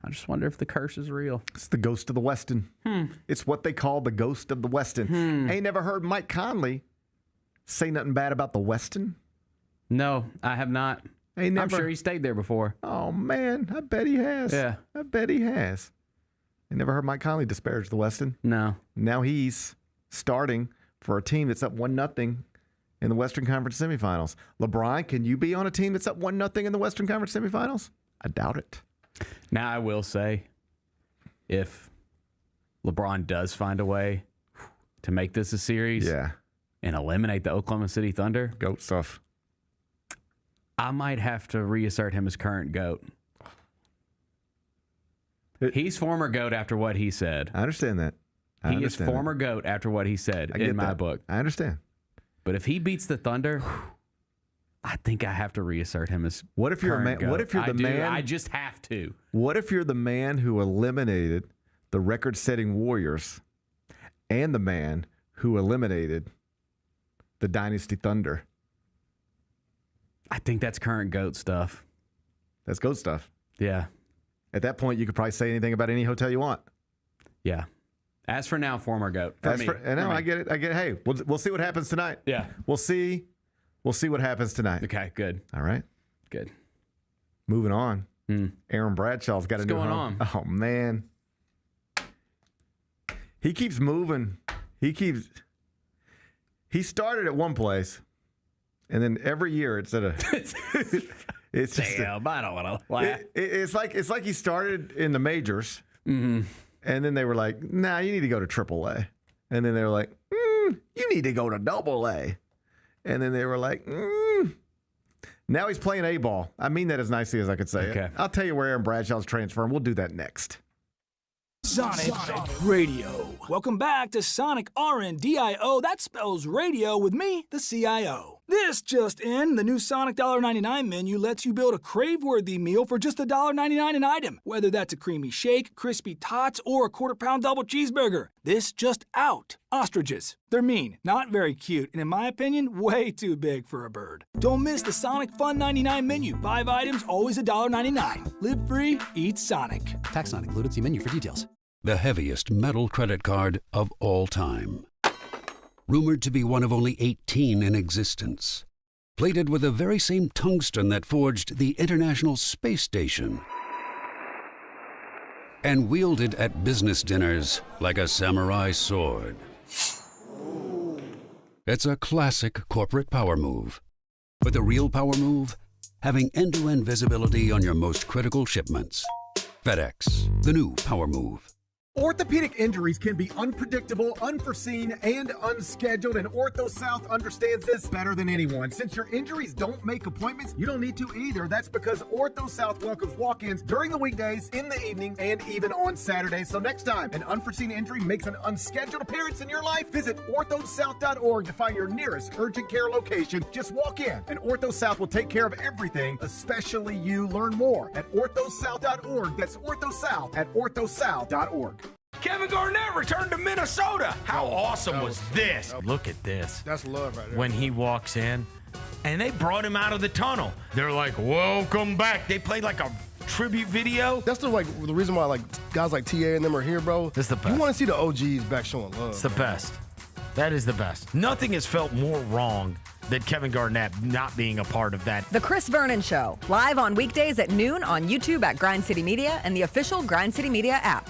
I just wonder if the curse is real. It's the ghost of the Westin. It's what they call the ghost of the Westin. Ain't never heard Mike Conley say nothing bad about the Westin? No, I have not. I'm sure he stayed there before. Oh, man. I bet he has. Yeah. I bet he has. I never heard Mike Conley disparage the Westin. No. Now he's starting for a team that's up 1-0 in the Western Conference semifinals. LeBron, can you be on a team that's up 1-0 in the Western Conference semifinals? I doubt it. Now, I will say, if LeBron does find a way to make this a series and eliminate the Oklahoma City Thunder, GOAT stuff, I might have to reassert him as current GOAT. He's former GOAT after what he said. I understand that. He is former GOAT after what he said in my book. I understand. But if he beats the Thunder, I think I have to reassert him as what if you're a man? GOAT. What if you're the man? I just have to. What if you're the man who eliminated the record-setting Warriors and the man who eliminated the Dynasty Thunder? I think that's current GOAT stuff. That's GOAT stuff. Yeah. At that point, you could probably say anything about any hotel you want. Yeah. As for now, former GOAT. I get it. Hey, we'll see what happens tonight. Yeah. We'll see what happens tonight. Okay, good. All right. Good. Moving on. Aaron Bradshaw's got a new home. What's going on? Oh, man. He keeps moving. He started at one place, and then every year it's at a. It's just damn, I don't want to laugh. It's like he started in the majors, and then they were like, "Nah, you need to go to AAA," and then they were like, "You need to go to AA," and then they were like, Now he's playing A-ball. I mean that as nicely as I could say it. I'll tell you where Aaron Bradshaw's transferring. We'll do that next. Sonic Radio. Welcome back to Sonic RNDIO. That spells radio with me, the CIO. This just in, the new Sonic $1.99 menu lets you build a crave-worthy meal for just $1.99 an item. Whether that's a creamy shake, crispy tots, or a quarter-pound double cheeseburger. This just out. Ostriches. They're mean, not very cute, and in my opinion, way too big for a bird. Don't miss the Sonic Fun 99 menu. 5 items, always $1.99. Live free, eat Sonic. Tax not included. See menu for details. The heaviest metal credit card of all time. Rumored to be one of only 18 in existence. Plated with the very same tungsten that forged the International Space Station. And wielded at business dinners like a samurai sword. It's a classic corporate power move. But the real power move? Having end-to-end visibility on your most critical shipments. FedEx, the new power move. Orthopedic injuries can be unpredictable, unforeseen, and unscheduled, and Ortho South understands this better than anyone. Since your injuries don't make appointments, you don't need to either. That's because Ortho South welcomes walk-ins during the weekdays, in the evenings, and even on Saturdays. So next time an unforeseen injury makes an unscheduled appearance in your life, visit orthosouth.org to find your nearest urgent care location. Just walk in, and Ortho South will take care of everything, especially you. Learn more at orthosouth.org. That's Orthosouth at orthosouth.org. Kevin Garnett returned to Minnesota. How awesome was this? Look at this. That's love right there. When he walks in, and they brought him out of the tunnel. They're like, welcome back. They played like a tribute video. That's the reason why guys like TA and them are here, bro. It's the best. You want to see the OGs back showing love. It's the best. That is the best. Nothing has felt more wrong than Kevin Garnett not being a part of that. The Chris Vernon Show, live on weekdays at noon on YouTube at Grind City Media and the official Grind City Media app.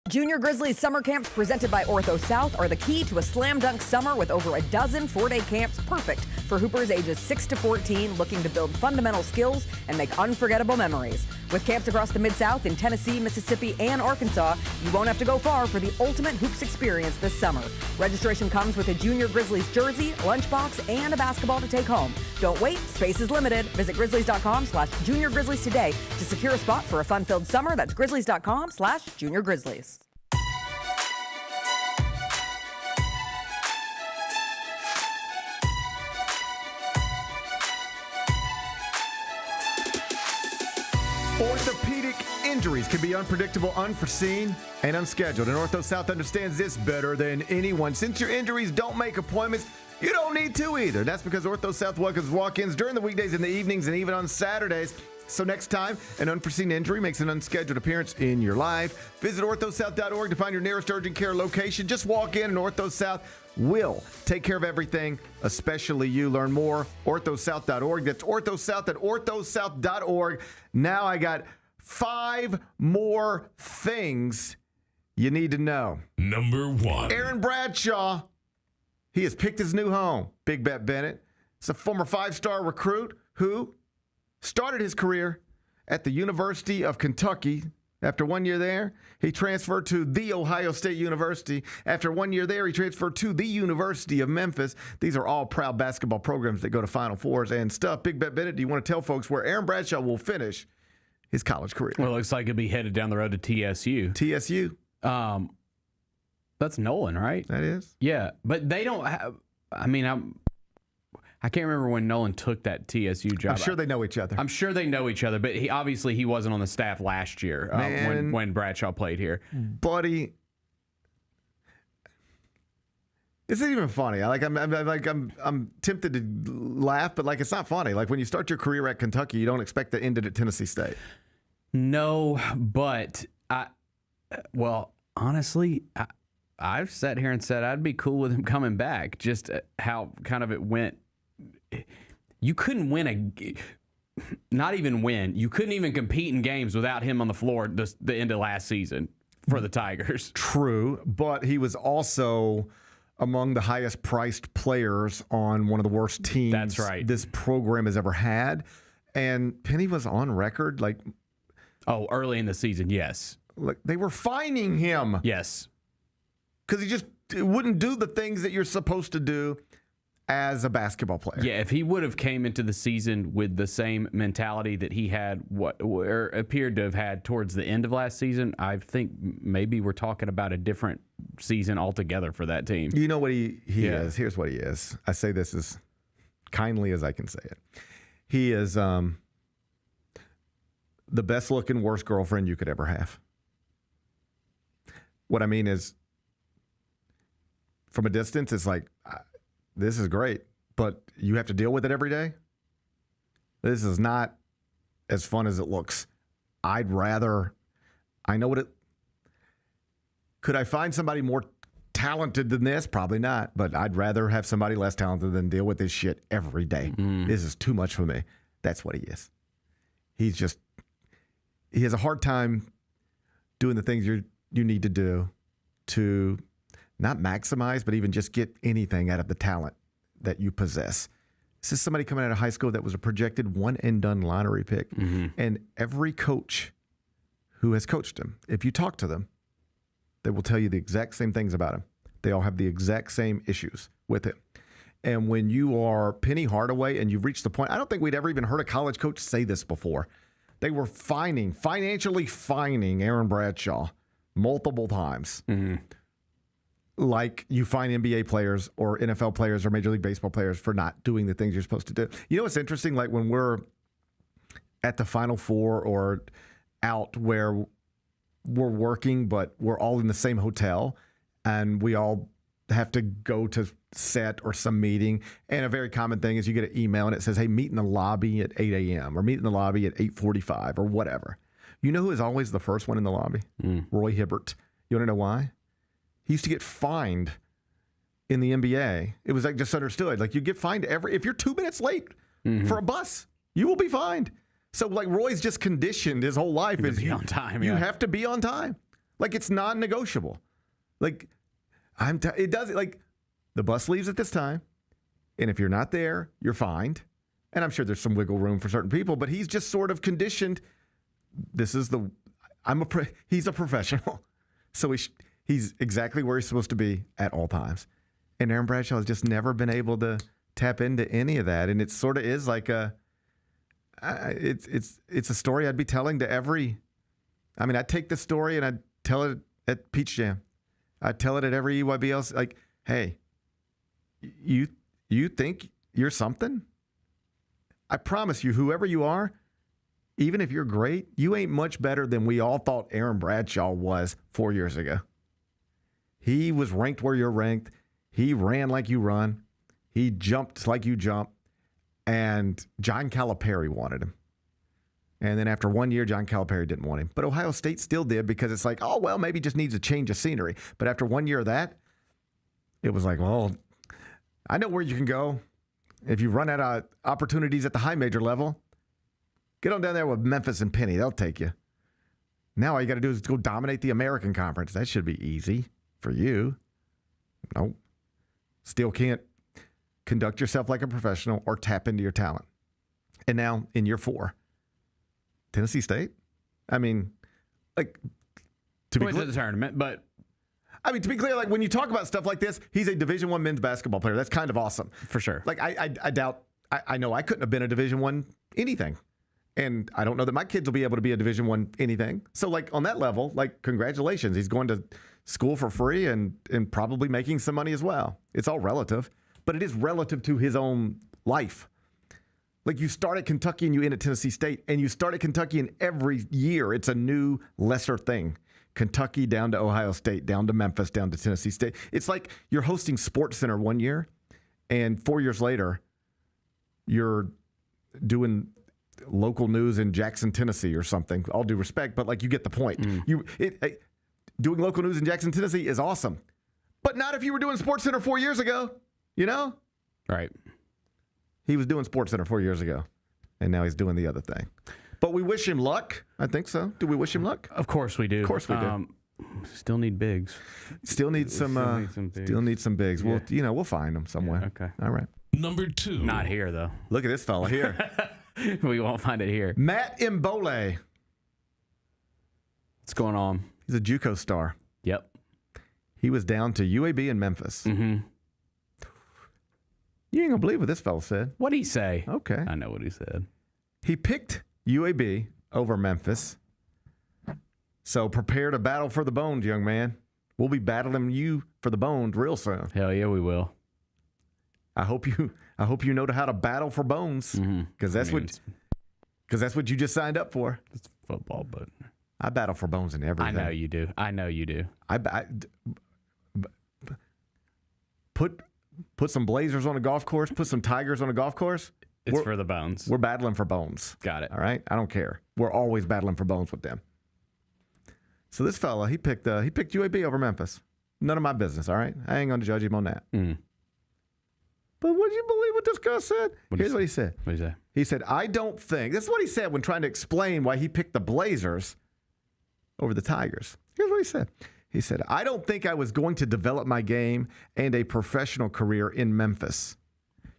Junior Grizzlies summer camps presented by Ortho South are the key to a slam dunk summer with over a dozen 4-day camps perfect for hoopers ages 6 to 14 looking to build fundamental skills and make unforgettable memories. With camps across the Mid-South in Tennessee, Mississippi, and Arkansas, you won't have to go far for the ultimate hoops experience this summer. Registration comes with a Junior Grizzlies jersey, lunchbox, and a basketball to take home. Don't wait, space is limited. Visit grizzlies.com/Junior Grizzlies today to secure a spot for a fun-filled summer. That's grizzlies.com/Junior Grizzlies. Orthopedic injuries can be unpredictable, unforeseen, and unscheduled. And Ortho South understands this better than anyone. Since your injuries don't make appointments, you don't need to either. That's because Ortho South welcomes walk-ins during the weekdays, in the evenings, and even on Saturdays. So next time an unforeseen injury makes an unscheduled appearance in your life, visit orthosouth.org to find your nearest urgent care location. Just walk in and Ortho South will take care of everything, especially you. Learn more, orthosouth.org. That's orthosouth at orthosouth.org. Now I got 5 more things you need to know. Number 1. Aaron Bradshaw. He has picked his new home. Big Bet Bennett. It's a former 5-star recruit who started his career at the University of Kentucky. After 1 year there, he transferred to The Ohio State University. After 1 year there, he transferred to the University of Memphis. These are all proud basketball programs that go to Final Fours and stuff. Big Bet Bennett, do you want to tell folks where Aaron Bradshaw will finish his college career? Well, it looks like he'll be headed down the road to TSU. TSU? That's Nolan, right? That is? Yeah, but they don't have, I can't remember when Nolan took that TSU job. I'm sure they know each other. I'm sure they know each other, but he wasn't on the staff last year when Bradshaw played here. Buddy, this isn't even funny. I'm tempted to laugh, but it's not funny. Like when you start your career at Kentucky, you don't expect to end it at Tennessee State. No, but honestly, I've sat here and said I'd be cool with him coming back. Just how kind of it went. You couldn't win not even win. You couldn't even compete in games without him on the floor the end of last season for the Tigers. True, but he was also among the highest priced players on one of the worst teams That's right. this program has ever had. And Penny was on record early in the season, yes. They were fining him. Yes. Because he just wouldn't do the things that you're supposed to do as a basketball player. Yeah, if he would have came into the season with the same mentality that he had, or appeared to have had towards the end of last season, I think maybe we're talking about a different season altogether for that team. You know what he is? Here's what he is. I say this as kindly as I can say it. He is the best-looking, worst girlfriend you could ever have. What I mean is, from a distance, it's like, this is great, but you have to deal with it every day. This is not as fun as it looks. I know what it, could I find somebody more talented than this? Probably not, but I'd rather have somebody less talented than deal with this shit every day. This is too much for me. That's what he is. He has a hard time doing the things you need to do to not maximize, but even just get anything out of the talent that you possess. This is somebody coming out of high school that was a projected one-and-done lottery pick. And every coach who has coached him, if you talk to them, they will tell you the exact same things about him. They all have the exact same issues with him. And when you are Penny Hardaway and you've reached the point, I don't think we'd ever even heard a college coach say this before. They were financially fining Aaron Bradshaw multiple times. Like you fine NBA players or NFL players or Major League Baseball players for not doing the things you're supposed to do. You know what's interesting? Like when we're at the Final Four or out where we're working, but we're all in the same hotel and we all have to go to set or some meeting. And a very common thing is you get an email and it says, hey, meet in the lobby at 8 a.m. or meet in the lobby at 8:45 or whatever. You know who is always the first one in the lobby? Roy Hibbert. You want to know why? He used to get fined in the NBA. It was like just understood. Like you get fined if you're 2 minutes late for a bus, you will be fined. So like Roy's just conditioned his whole life is be on time. You have to be on time. Like it's non-negotiable. Like it does like the bus leaves at this time, and if you're not there, you're fined. And I'm sure there's some wiggle room for certain people, but he's just sort of conditioned. He's a professional, so he's exactly where he's supposed to be at all times. And Aaron Bradshaw has just never been able to tap into any of that. And it sort of is like it's a story I'd be telling to I'd take this story and I'd tell it at Peach Jam. I'd tell it at every EYB else. Like, hey, you think you're something? I promise you, whoever you are, even if you're great, you ain't much better than we all thought Aaron Bradshaw was 4 years ago. He was ranked where you're ranked. He ran like you run. He jumped like you jump. And John Calipari wanted him. And then after 1 year, John Calipari didn't want him. But Ohio State still did because it's like, oh, well, maybe just needs a change of scenery. But after 1 year of that, it was like, well, I know where you can go. If you run out of opportunities at the high major level, get on down there with Memphis and Penny. They'll take you. Now all you got to do is go dominate the American Conference. That should be easy for you. Nope. Still can't conduct yourself like a professional or tap into your talent. And now in year 4, Tennessee State. I mean, like to be clear, the tournament, but I mean to be clear, like when you talk about stuff like this, he's a Division I men's basketball player. That's kind of awesome for sure. Like I doubt. I know I couldn't have been a Division I anything, and I don't know that my kids will be able to be a Division I anything. So like on that level, like congratulations, he's going to school for free and probably making some money as well. It's all relative, but it is relative to his own life. Like you start at Kentucky and you end at Tennessee State, and you start at Kentucky and every year it's a new lesser thing. Kentucky down to Ohio State, down to Memphis, down to Tennessee State. It's like you're hosting Sports Center 1 year, and 4 years later, you're doing local news in Jackson, Tennessee or something. All due respect, but like you get the point. Doing local news in Jackson, Tennessee is awesome, but not if you were doing Sports Center 4 years ago, you know? Right. He was doing Sports Center 4 years ago, and now he's doing the other thing. But we wish him luck. I think so. Do we wish him luck? Of course we do. Of course we do. Still need bigs. Still need some bigs. Still need some bigs. Yeah. We'll find them somewhere. Yeah, okay. All right. Number 2. Not here, though. Look at this fella here. We won't find it here. Matt Mbole. What's going on? He's a JUCO star. Yep. He was down to UAB in Memphis. Mm-hmm. You ain't gonna believe what this fella said. What'd he say? Okay. I know what he said. He picked UAB over Memphis. So prepare to battle for the bones, young man. We'll be battling you for the bones real soon. Hell yeah, we will. I hope you know how to battle for bones, because that's what you just signed up for. It's football, but I battle for bones in everything. I know you do. Put some Blazers on a golf course. Put some Tigers on a golf course. It's for the bones. We're battling for bones. Got it. All right. I don't care. We're always battling for bones with them. So this fella, he picked UAB over Memphis. None of my business. All right. I ain't gonna judge him on that. But would you believe what this guy said? Here's what he said. What did he say? He said, I don't think. This is what he said when trying to explain why he picked the Blazers over the Tigers. Here's what he said. He said, I don't think I was going to develop my game and a professional career in Memphis.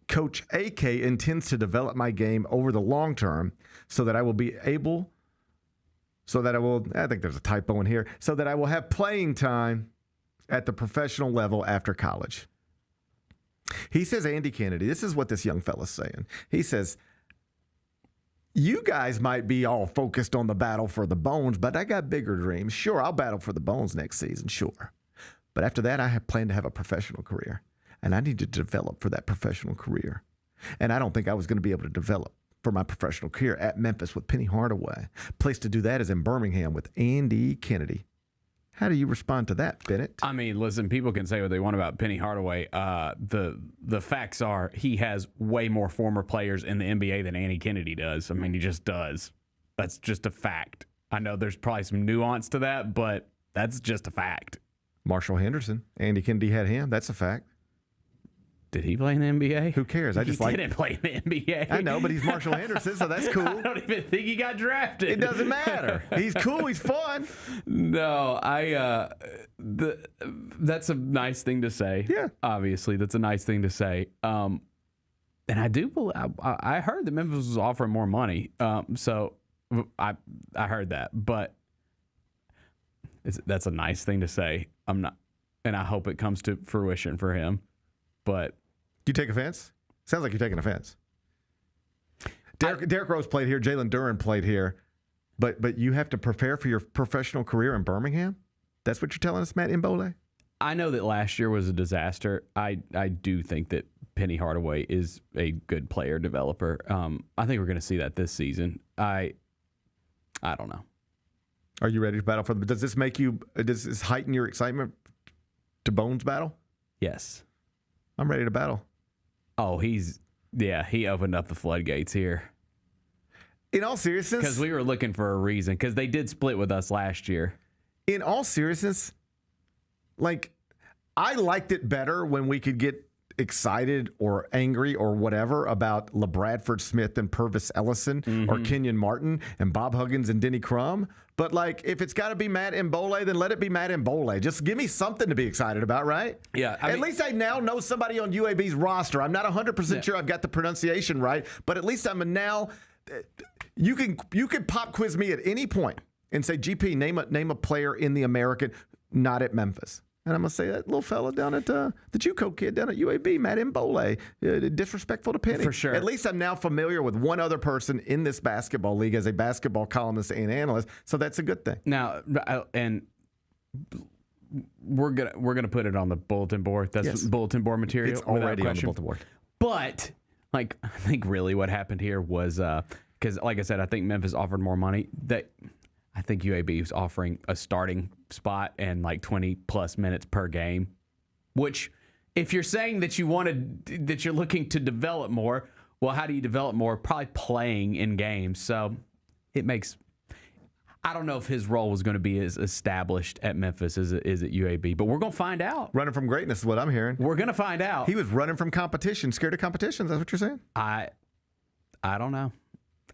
Coach AK intends to develop my game over the long term so that I will be able, I think there's a typo in here, so that I will have playing time at the professional level after college. He says, Andy Kennedy, this is what this young fella's saying. He says, you guys might be all focused on the battle for the bones, but I got bigger dreams. Sure, I'll battle for the bones next season, sure. But after that, I have planned to have a professional career, and I need to develop for that professional career. And I don't think I was going to be able to develop for my professional career at Memphis with Penny Hardaway. Place to do that is in Birmingham with Andy Kennedy. How do you respond to that, Bennett? I mean, listen, people can say what they want about Penny Hardaway. The facts are he has way more former players in the NBA than Andy Kennedy does. I mean, he just does. That's just a fact. I know there's probably some nuance to that, but that's just a fact. Marshall Henderson. Andy Kennedy had him. That's a fact. Did he play in the NBA? Who cares? He didn't play in the NBA. I know, but he's Marshall Henderson, so that's cool. I don't even think he got drafted. It doesn't matter. He's cool. He's fun. No, that's a nice thing to say. Yeah. Obviously, that's a nice thing to say. And I do believe, I heard that Memphis was offering more money. So I heard that, but that's a nice thing to say. I'm not, and I hope it comes to fruition for him. But you take offense? Sounds like you're taking offense. Derrick Rose played here. Jalen Duren played here. But you have to prepare for your professional career in Birmingham? That's what you're telling us, Matt Mbole? I know that last year was a disaster. I do think that Penny Hardaway is a good player developer. I think we're going to see that this season. I don't know. Are you ready to battle for them? Does this heighten your excitement to Bones battle? Yes. I'm ready to battle. Oh, he opened up the floodgates here. In all seriousness. Because we were looking for a reason, because they did split with us last year. In all seriousness, like, I liked it better when we could get excited or angry or whatever about LaBradford Smith and Purvis Ellison or Kenyon Martin and Bob Huggins and Denny Crum. But, like, if it's got to be Matt Mbole, then let it be Matt Mbole. Just give me something to be excited about, right? Yeah. At least I now know somebody on UAB's roster. I'm not 100% sure I've got the pronunciation right, but at least I'm now. You can pop quiz me at any point and say, GP, name a player in the American, not at Memphis. And I'm going to say that little fella down at the JUCO kid down at UAB, Matt Mbole, disrespectful to Penny. For sure. At least I'm now familiar with one other person in this basketball league as a basketball columnist and analyst, so that's a good thing. Now, and we're gonna put it on the bulletin board. That's bulletin board material. It's already on the bulletin board. But, like, I think really what happened here was, because, like I said, I think Memphis offered more money. I think UAB was offering a starting spot and like 20-plus minutes per game, which, if you're saying that you're looking to develop more, well, how do you develop more? Probably playing in games. So it makes – I don't know if his role was going to be as established at Memphis as it is at UAB, but we're going to find out. Running from greatness is what I'm hearing. We're going to find out. He was running from competition, scared of competition. Is that what you're saying? I don't know.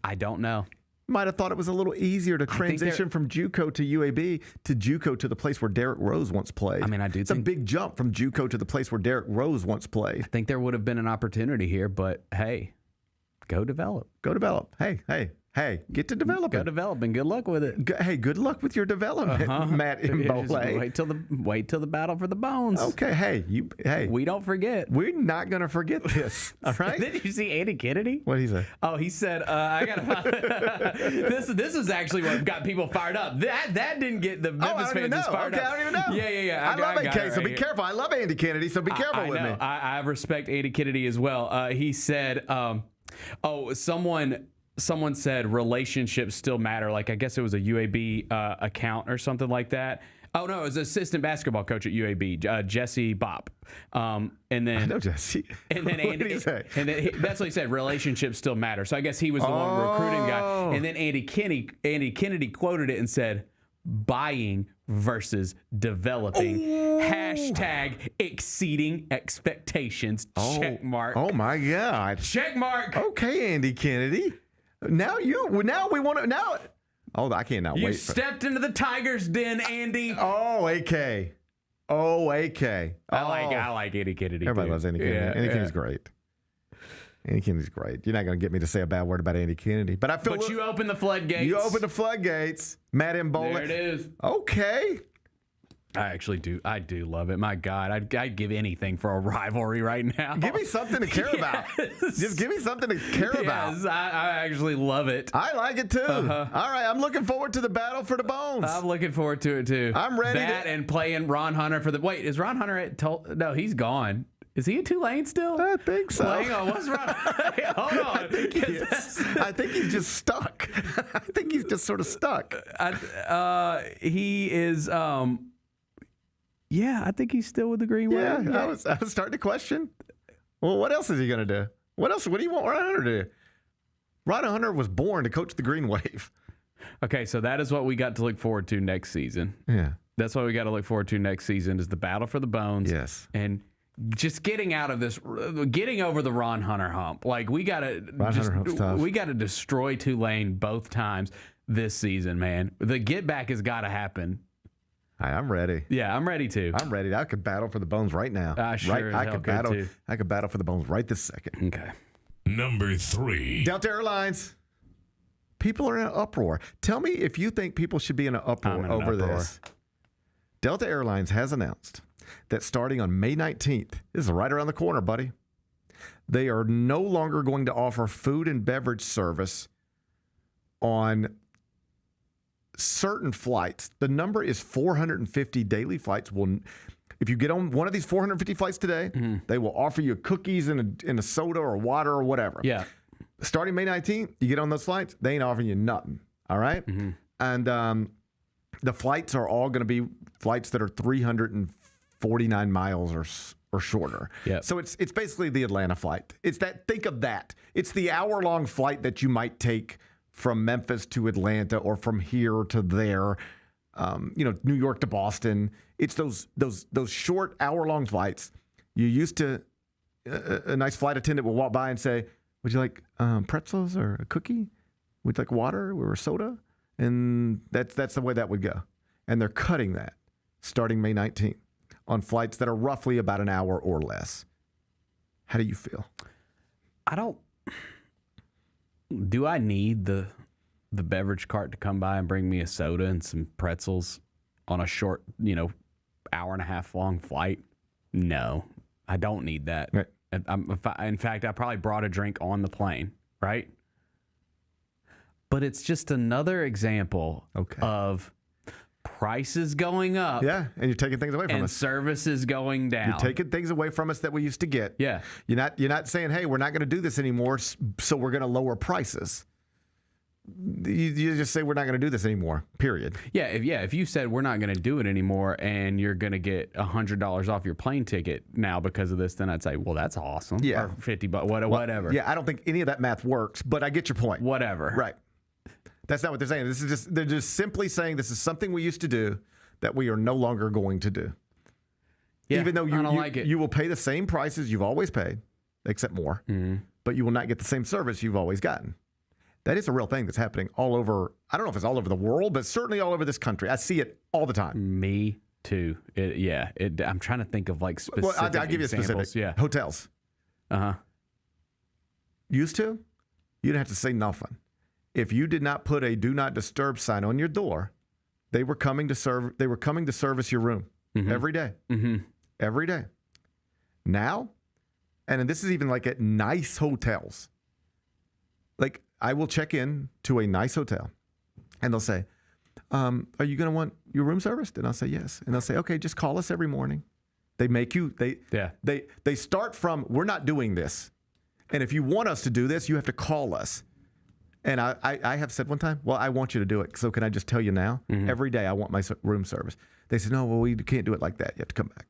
I don't know. Might have thought it was a little easier to transition from JUCO to UAB to JUCO to the place where Derrick Rose once played. I mean, it's a big jump from JUCO to the place where Derrick Rose once played. I think there would have been an opportunity here, but hey, go develop. Go develop. Hey, get to developing. Go developing. Good luck with it. Hey, good luck with your development, Matt Mbole. Wait till the battle for the bones. Okay, hey. We don't forget. We're not going to forget this, all right? Did you see Andy Kennedy? What did he say? Oh, he said, I got to This is actually what got people fired up. That didn't get the Memphis fans fired up. I don't even know. Yeah. I love AK, so be careful. I love Andy Kennedy, so be careful with me. I respect Andy Kennedy as well. He said, someone said relationships still matter. Like, I guess it was a UAB account or something like that. Oh, no, it was assistant basketball coach at UAB, Jesse Bopp. And then I know Jesse. And then Andy, what did he say? And then that's what he said. Relationships still matter. So I guess he was the one recruiting guy. And then Andy Kennedy quoted it and said, "Buying versus developing. Hashtag exceeding expectations." Check mark. Oh my God. Check mark. Okay, Andy Kennedy. Now we want to Oh, I cannot You wait. stepped into the Tiger's den, Andy. Oh, AK. Oh, AK. I like Andy Kennedy. Everybody too. loves Andy Kennedy. Yeah, Andy yeah. Kennedy's great. Andy Kennedy's great. You're not going to get me to say a bad word about Andy Kennedy. But I feel But you open the floodgates. You open the floodgates. Matt Mbola. There it is. Okay. I actually do. I do love it. My God, I'd give anything for a rivalry right now. Give me something to care about. Just give me something to care about. Yes, I actually love it. I like it too. All right, I'm looking forward to the battle for the bones. I'm looking forward to it too. I'm ready. And playing Ron Hunter for the. Wait, is Ron Hunter at? No, he's gone. Is he at Tulane still? I think so. Hang on, what's Ron? Hold on. I think he's just stuck. I think he's just sort of stuck. He is. Yeah, I think he's still with the Green Wave. Yeah, I was starting to question. Well, what else is he going to do? What else? What do you want Ron Hunter to do? Ron Hunter was born to coach the Green Wave. Okay, so that is what we got to look forward to next season. Yeah. That's what we got to look forward to next season is the battle for the bones. Yes. And just getting out of this, getting over the Ron Hunter hump. Like we got to destroy Tulane both times this season, man. The get back has got to happen. I'm ready. Yeah, I'm ready too. I'm ready. I could battle for the bones right now. I could battle. too. I could battle for the bones right this second. Okay. Number 3. Delta Airlines. People are in an uproar. Tell me if you think people should be in an uproar over this. Delta Airlines has announced that starting on May 19th, this is right around the corner, buddy, they are no longer going to offer food and beverage service on certain flights. The number is 450 daily flights. If you get on one of these 450 flights today, they will offer you cookies and a soda or water or whatever. Yeah. Starting May 19th, you get on those flights, they ain't offering you nothing. All right? And the flights are all going to be flights that are 349 miles or shorter. Yeah. So it's basically the Atlanta flight. It's that. Think of that. It's the hour-long flight that you might take from Memphis to Atlanta or from here to there, New York to Boston. It's those short hour-long flights. You used to, a nice flight attendant will walk by and say, would you like pretzels or a cookie? Would you like water or a soda? And that's the way that would go. And they're cutting that starting May 19th on flights that are roughly about an hour or less. How do you feel? Do I need the beverage cart to come by and bring me a soda and some pretzels on a short, hour and a half long flight? No, I don't need that. Right. In fact, I probably brought a drink on the plane, right? But it's just another example of prices going up. Yeah, and you're taking things away from us. And services going down. You're taking things away from us that we used to get. Yeah. You're not saying, hey, we're not going to do this anymore, so we're going to lower prices. You just say we're not going to do this anymore, period. Yeah, if you said we're not going to do it anymore and you're going to get $100 off your plane ticket now because of this, then I'd say, well, that's awesome. Yeah. Or $50, whatever. Yeah, I don't think any of that math works, but I get your point. Whatever. Right. That's not what they're saying. They're just simply saying this is something we used to do that we are no longer going to do. Yeah, even though I don't like it. You will pay the same prices you've always paid, except more, but you will not get the same service you've always gotten. That is a real thing that's happening all over. I don't know if it's all over the world, but certainly all over this country. I see it all the time. Me too. I'm trying to think of like specific I'll give you a examples. specific. Yeah. Hotels. Uh-huh. Used to, you didn't have to say nothing. If you did not put a do not disturb sign on your door, they were coming to service your room every day. Every day. Now, and this is even like at nice hotels. Like I will check in to a nice hotel and they'll say, are you going to want your room serviced? And I'll say, yes. And they'll say, okay, just call us every morning. They make you, they start from, we're not doing this. And if you want us to do this, you have to call us. And I have said one time, well, I want you to do it. So can I just tell you now? Every day I want my room service. They said, no, well, we can't do it like that. You have to come back.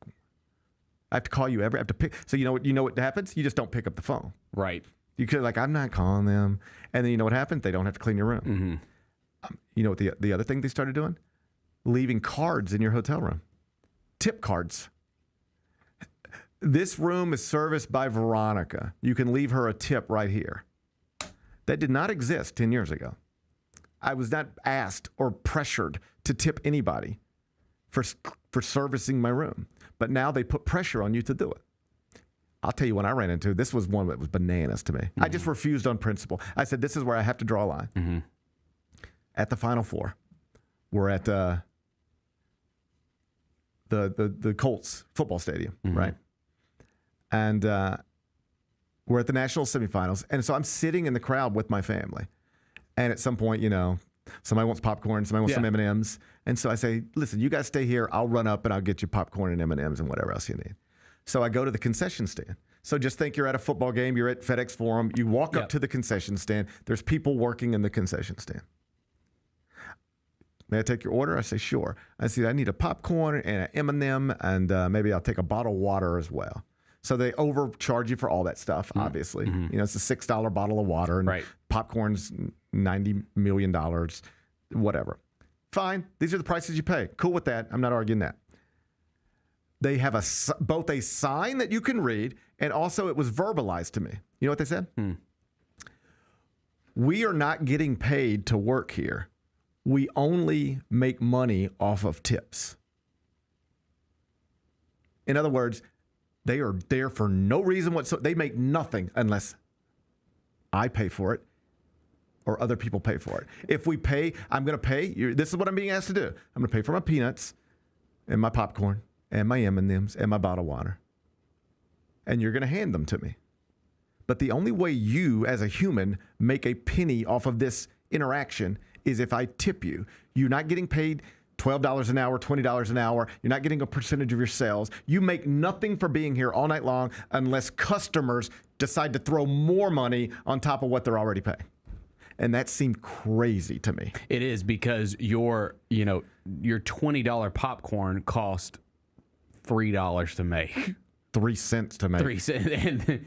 I have to call you I have to pick. So you know what happens? You just don't pick up the phone. Right. You could I'm not calling them. And then you know what happens? They don't have to clean your room. You know what the other thing they started doing? Leaving cards in your hotel room. Tip cards. This room is serviced by Veronica. You can leave her a tip right here. That did not exist 10 years ago. I was not asked or pressured to tip anybody for servicing my room. But now they put pressure on you to do it. I'll tell you when I ran into, this was one that was bananas to me. Mm-hmm. I just refused on principle. I said, this is where I have to draw a line. Mm-hmm. At the Final Four, we're at the Colts football stadium, mm-hmm. right? And we're at the national semifinals. And so I'm sitting in the crowd with my family. And at some point, somebody wants popcorn, somebody wants some M&Ms. And so I say, listen, you guys stay here. I'll run up and I'll get you popcorn and M&Ms and whatever else you need. So I go to the concession stand. So just think you're at a football game. You're at FedEx Forum. You walk up to the concession stand. There's people working in the concession stand. May I take your order? I say, sure. I say, I need a popcorn and an M&M, and maybe I'll take a bottle of water as well. So they overcharge you for all that stuff, obviously. Mm-hmm. It's a $6 bottle of water, and popcorn's $90 million, whatever. Fine. These are the prices you pay. Cool with that. I'm not arguing that. They have both a sign that you can read, and also it was verbalized to me. You know what they said? We are not getting paid to work here. We only make money off of tips. In other words, they are there for no reason whatsoever. They make nothing unless I pay for it or other people pay for it. If we pay, I'm going to pay. This is what I'm being asked to do. I'm going to pay for my peanuts and my popcorn and my M&Ms and my bottle of water. And you're going to hand them to me. But the only way you, as a human, make a penny off of this interaction is if I tip you. You're not getting paid $12 an hour, $20 an hour. You're not getting a percentage of your sales. You make nothing for being here all night long unless customers decide to throw more money on top of what they're already paying. And that seemed crazy to me. It is, because your $20 popcorn cost $3 to make. 3 cents to make. 3 cents. And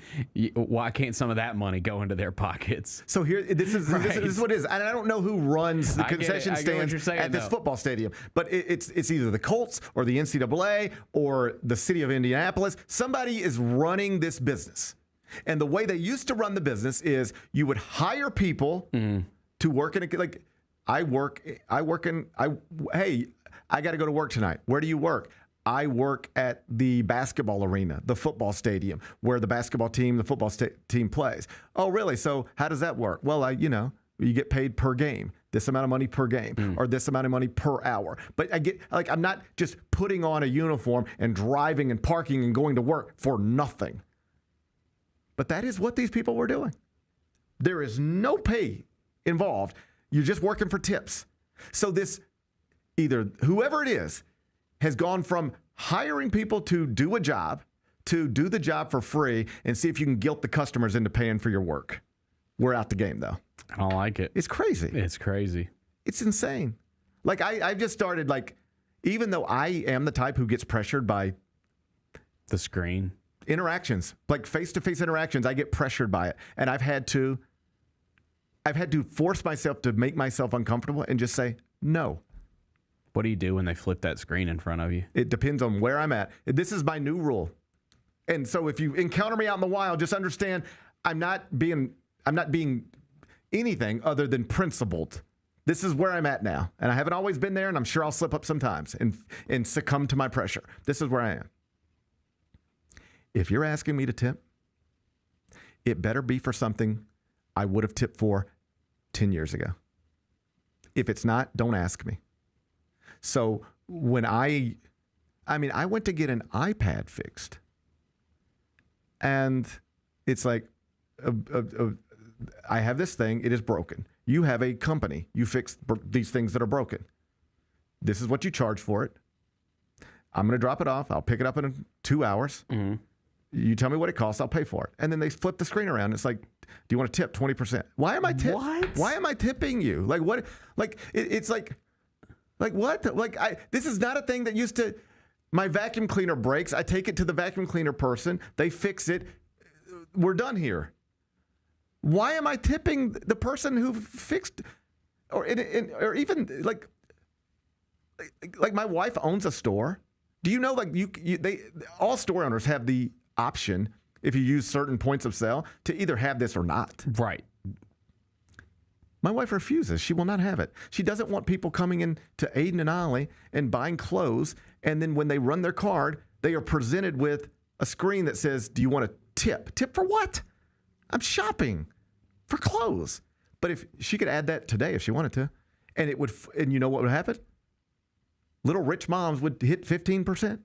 why can't some of that money go into their pockets? So here, this is what it is. And I don't know who runs the concession stands at this football stadium, but it's either the Colts or the NCAA or the city of Indianapolis. Somebody is running this business. And the way they used to run the business is you would hire people to work in hey, I got to go to work tonight. Where do you work? I work at the basketball arena, the football stadium, where the basketball team, the football team plays. Oh, really? So how does that work? Well, you get paid per game, this amount of money per game, or this amount of money per hour. But I'm not just putting on a uniform and driving and parking and going to work for nothing. But that is what these people were doing. There is no pay involved. You're just working for tips. So this, either whoever it is, has gone from hiring people to do a job to do the job for free and see if you can guilt the customers into paying for your work. We're out the game, though. I don't like it. It's crazy. It's crazy. It's insane. I've just started, even though I am the type who gets pressured by the screen interactions, like face-to-face interactions, I get pressured by it. And I've had to force myself to make myself uncomfortable and just say no. What do you do when they flip that screen in front of you? It depends on where I'm at. This is my new rule. And so if you encounter me out in the wild, just understand I'm not being anything other than principled. This is where I'm at now. And I haven't always been there, and I'm sure I'll slip up sometimes and succumb to my pressure. This is where I am. If you're asking me to tip, it better be for something I would have tipped for 10 years ago. If it's not, don't ask me. So when I went to get an iPad fixed, and it's like, I have this thing, it is broken. You have a company, you fix these things that are broken. This is what you charge for it. I'm going to drop it off. I'll pick it up in 2 hours. Mm-hmm. You tell me what it costs, I'll pay for it. And then they flip the screen around. It's like, do you want to tip 20%? Why am I tipping? What? Why am I tipping you? Like what? It's like what? This is not a thing that used to. My vacuum cleaner breaks. I take it to the vacuum cleaner person. They fix it. We're done here. Why am I tipping the person who fixed, or even like my wife owns a store. Do you know all store owners have the option, if you use certain points of sale, to either have this or not. Right. My wife refuses. She will not have it. She doesn't want people coming in to Aiden and Ollie and buying clothes, and then when they run their card, they are presented with a screen that says, do you want a tip? Tip for what? I'm shopping for clothes. But if she could add that today if she wanted to, and it would, and you know what would happen? Little rich moms would hit 15%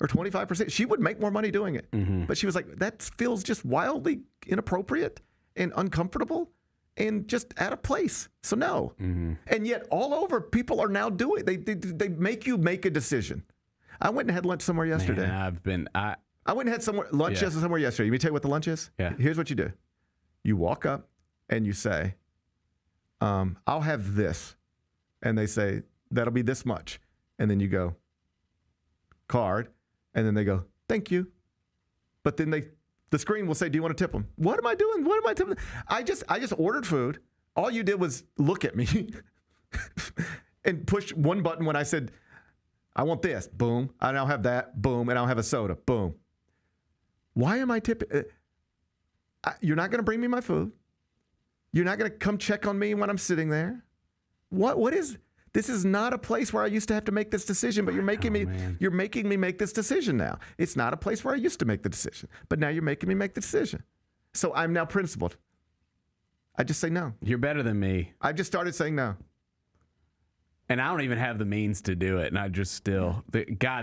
or 25%. She would make more money doing it. Mm-hmm. But she was like, that feels just wildly inappropriate and uncomfortable and just out of place. So no. Mm-hmm. And yet all over, people are now doing, they make you make a decision. I went and had lunch somewhere yesterday. Man, I went and had lunch somewhere yesterday. Let me tell you what the lunch is? Yeah. Here's what you do. You walk up and you say, I'll have this. And they say, that'll be this much. And then you go, card. And then they go, thank you. But then the screen will say, do you want to tip them? What am I doing? What am I tipping? I just ordered food. All you did was look at me and push one button when I said, I want this. Boom. I now have that. Boom. And I'll have a soda. Boom. Why am I tipping? You're not going to bring me my food. You're not going to come check on me when I'm sitting there. What is this? Is not a place where I used to have to make this decision, but you're making me make this decision now. It's not a place where I used to make the decision, but now you're making me make the decision. So I'm now principled. I just say no. You're better than me. I just started saying no. And I don't even have the means to do it. And I just God,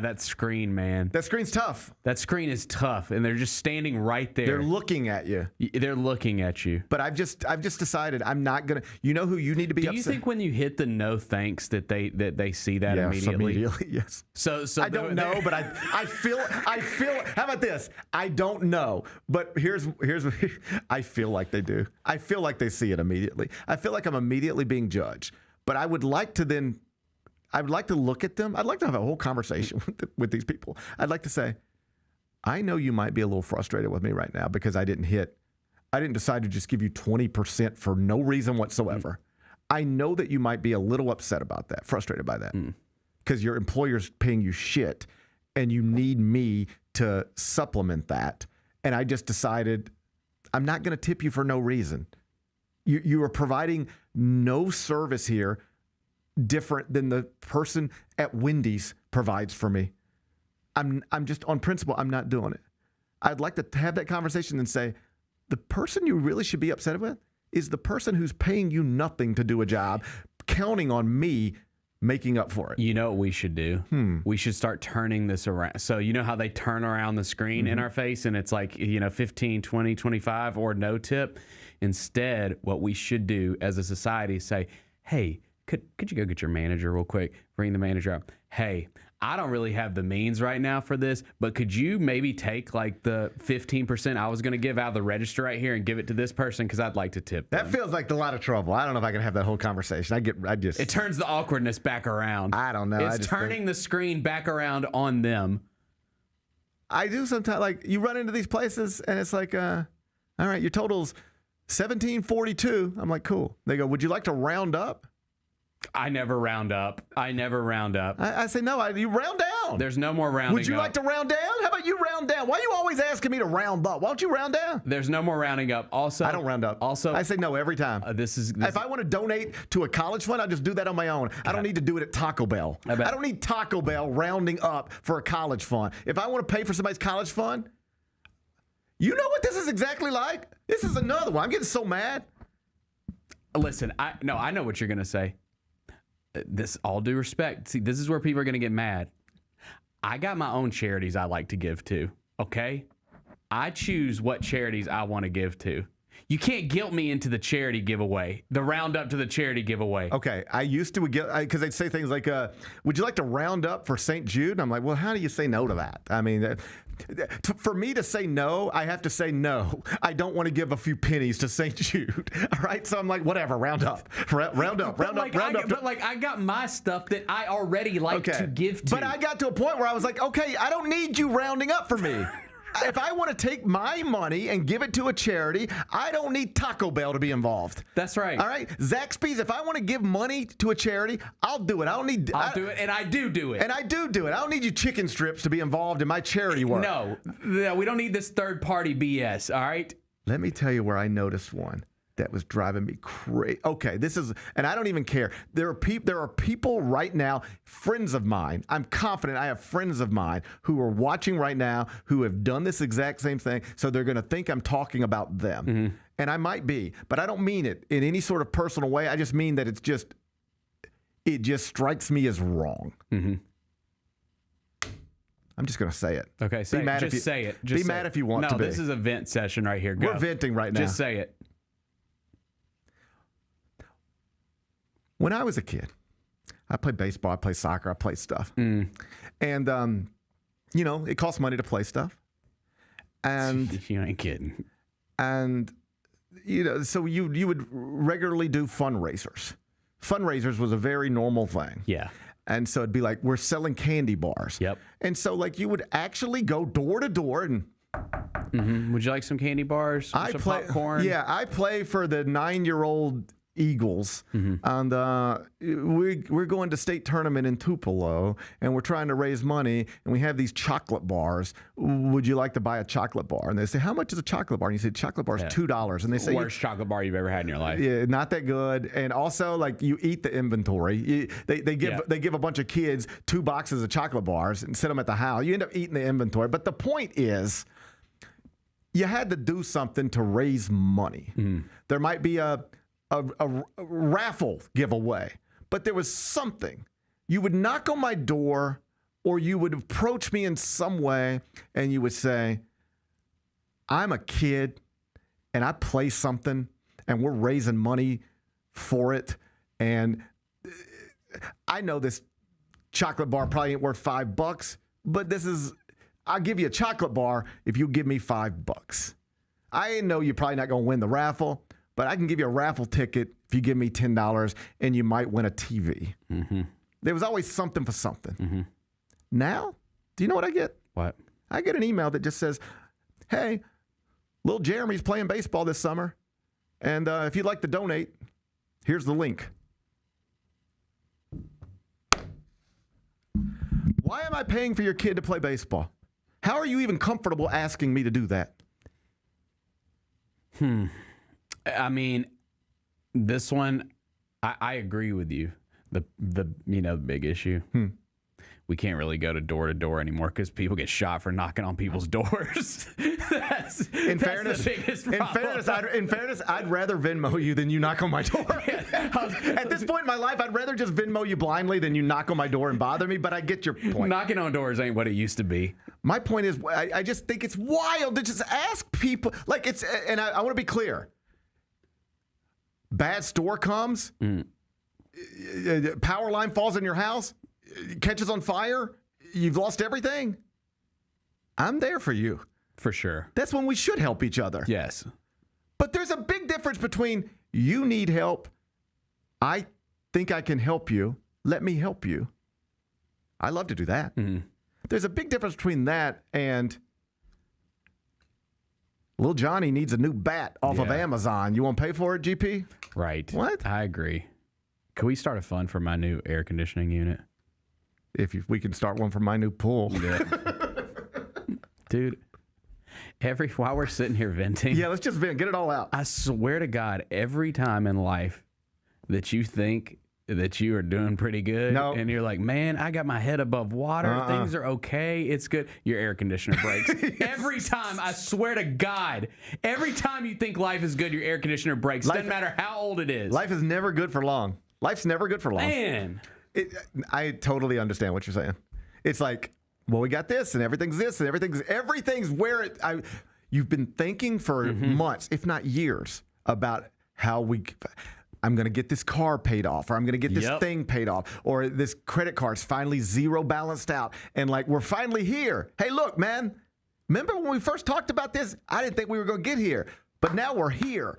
that screen, man. That screen's tough. That screen is tough. And they're just standing right there. They're looking at you. They're looking at you. But I've just decided I'm not going to, you know who you need to be Do upset? you think when you hit the no thanks that they see that yes, immediately? Yes. So I don't know, but I feel, how about this? I don't know, but here's I feel like they do. I feel like they see it immediately. I feel like I'm immediately being judged. But I would like to look at them. I'd like to have a whole conversation with these people. I'd like to say, I know you might be a little frustrated with me right now because I didn't decide to just give you 20% for no reason whatsoever. I know that you might be a little upset about that, frustrated by that, because your employer's paying you shit and you need me to supplement that. And I just decided I'm not going to tip you for no reason. You are providing no service here different than the person at Wendy's provides for me. I'm just on principle, I'm not doing it. I'd like to have that conversation and say, the person you really should be upset with is the person who's paying you nothing to do a job, counting on me making up for it. You know what we should do? We should start turning this around. So you know how they turn around the screen in our face and it's like, 15, 20, 25 or no tip? Instead, what we should do as a society is say, hey, could you go get your manager real quick? Bring the manager up. Hey, I don't really have the means right now for this, but could you maybe take like the 15% I was going to give out of the register right here and give it to this person because I'd like to tip them. That feels like a lot of trouble. I don't know if I can have that whole conversation. It turns the awkwardness back around. I don't know. It's turning the screen back around on them. I do sometimes. Like you run into these places and it's like, all right, your total's 1742. I'm like, cool. They go, would you like to round up? I never round up. I say, no, you round down. There's no more rounding up. Would you like to round down? How about you round down? Why are you always asking me to round up? Why don't you round down? There's no more rounding up. Also, I don't round up. Also, I say no every time. If I want to donate to a college fund, I just do that on my own. I don't need to do it at Taco Bell. I don't need Taco Bell rounding up for a college fund. If I want to pay for somebody's college fund, you know what this is exactly like? This is another one. I'm getting so mad. Listen, I know what you're going to say. This, all due respect. See, this is where people are going to get mad. I got my own charities I like to give to, okay? I choose what charities I want to give to. You can't guilt me into the charity giveaway, the round up to the charity giveaway. Okay, I used to get, because they'd say things like, would you like to round up for St. Jude? And I'm like, well, how do you say no to that? I mean, for me to say no, I have to say no. I don't want to give a few pennies to St. Jude. All right, so I'm like, whatever, round up. Round up. But I got my stuff that I already like to give to. But I got to a point where I was like, okay, I don't need you rounding up for me. If I want to take my money and give it to a charity, I don't need Taco Bell to be involved. That's right. All right? Zaxby's, if I want to give money to a charity, I'll do it. I'll do it, and I do it. And I do it. I don't need you chicken strips to be involved in my charity work. No, we don't need this third-party BS, all right? Let me tell you where I noticed one. that was driving me crazy. Okay, and I don't even care. There are people right now, friends of mine. I'm confident I have friends of mine who are watching right now who have done this exact same thing. So they're going to think I'm talking about them. Mm-hmm. And I might be, but I don't mean it in any sort of personal way. I just mean that it just strikes me as wrong. Mm-hmm. I'm just going to say it. Okay, say it. Just say it. Be mad if you want to be. No, this is a vent session right here. Go. We're venting right now. Just say it. When I was a kid, I played baseball, I played soccer, I played stuff. And, it costs money to play stuff. And you ain't kidding. And, so you would regularly do fundraisers. Fundraisers was a very normal thing. Yeah. And so it'd be like, we're selling candy bars. Yep. And so, you would actually go door to door and... Mm-hmm. Would you like some candy bars? Some popcorn? Yeah, I play for the 9-year-old Eagles, and we're going to state tournament in Tupelo, and we're trying to raise money, and we have these chocolate bars. Would you like to buy a chocolate bar? And they say, how much is a chocolate bar? And you say, chocolate bar is $2. And they say, worst chocolate bar you've ever had in your life. Yeah, not that good. And also, you eat the inventory. They give a bunch of kids 2 boxes of chocolate bars and sit them at the house. You end up eating the inventory. But the point is, you had to do something to raise money. There might be a raffle giveaway, but there was something. You would knock on my door, or you would approach me in some way, and you would say, I'm a kid, and I play something, and we're raising money for it, and I know this chocolate bar probably ain't worth $5, but I'll give you a chocolate bar if you give me $5. I know you're probably not going to win the raffle, but I can give you a raffle ticket if you give me $10, and you might win a TV. Mm-hmm. There was always something for something. Mm-hmm. Now, do you know what I get? What? I get an email that just says, hey, little Jeremy's playing baseball this summer, and if you'd like to donate, here's the link. Why am I paying for your kid to play baseball? How are you even comfortable asking me to do that? I mean, this one, I agree with you. The big issue. We can't really go door to door anymore because people get shot for knocking on people's doors. that's the biggest problem. In fairness, I'd rather Venmo you than you knock on my door. At this point in my life, I'd rather just Venmo you blindly than you knock on my door and bother me. But I get your point. Knocking on doors ain't what it used to be. My point is, I just think it's wild to just ask people and I want to be clear. Bad store comes, power line falls in your house, catches on fire, you've lost everything. I'm there for you. For sure. That's when we should help each other. Yes. But there's a big difference between you need help, I think I can help you, let me help you. I love to do that. Mm-hmm. There's a big difference between that and little Johnny needs a new bat off of Amazon. You want to pay for it, GP? Right. What? I agree. Can we start a fund for my new air conditioning unit? If we can start one for my new pool. Yeah. Dude, while we're sitting here venting. Yeah, let's just vent. Get it all out. I swear to God, every time in life that you think that you are doing pretty good and you're like, man, I got my head above water. Things are okay. It's good. Your air conditioner breaks. Yes. Every time, I swear to God, every time you think life is good, your air conditioner breaks. Doesn't matter how old it is. Life is never good for long. Life's never good for long. Man. I totally understand what you're saying. It's like, well, we got this and everything's this and everything's where you've been thinking for months, if not years, about how I'm going to get this car paid off, or I'm going to get this thing paid off, or this credit card's finally zero balanced out. And we're finally here. Hey, look, man, remember when we first talked about this? I didn't think we were going to get here, but now we're here.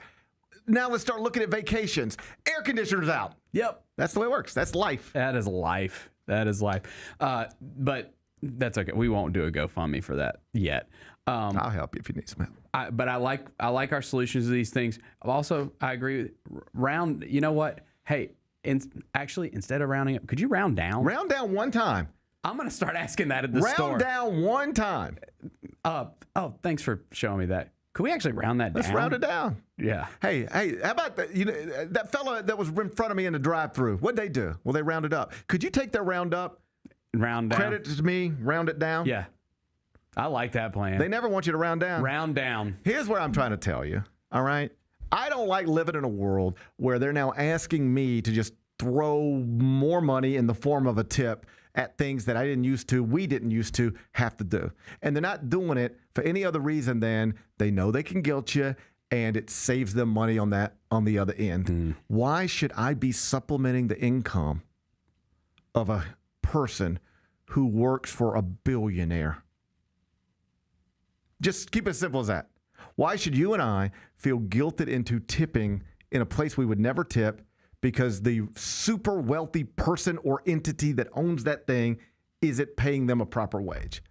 Now let's start looking at vacations. Air conditioners out. Yep. That's the way it works. That's life. That is life. But that's okay. We won't do a GoFundMe for that yet. I'll help you if you need some help. But I like our solutions to these things. Also, I agree with round. You know what? Hey, instead of rounding up, could you round down? Round down one time. I'm going to start asking that at the store. Round down one time. Thanks for showing me that. Could we actually round that down? Let's round it down. Yeah. Hey, how about that? That fella that was in front of me in the drive-thru? What'd they do? Well, they rounded up. Could you take their round up? Round down. Credit to me, round it down? Yeah. I like that plan. They never want you to round down. Round down. Here's what I'm trying to tell you, all right? I don't like living in a world where they're now asking me to just throw more money in the form of a tip at things that we didn't used to have to do. And they're not doing it for any other reason than they know they can guilt you and it saves them money on the other end. Why should I be supplementing the income of a person who works for a billionaire? Just keep it as simple as that. Why should you and I feel guilted into tipping in a place we would never tip because the super wealthy person or entity that owns that thing isn't paying them a proper wage?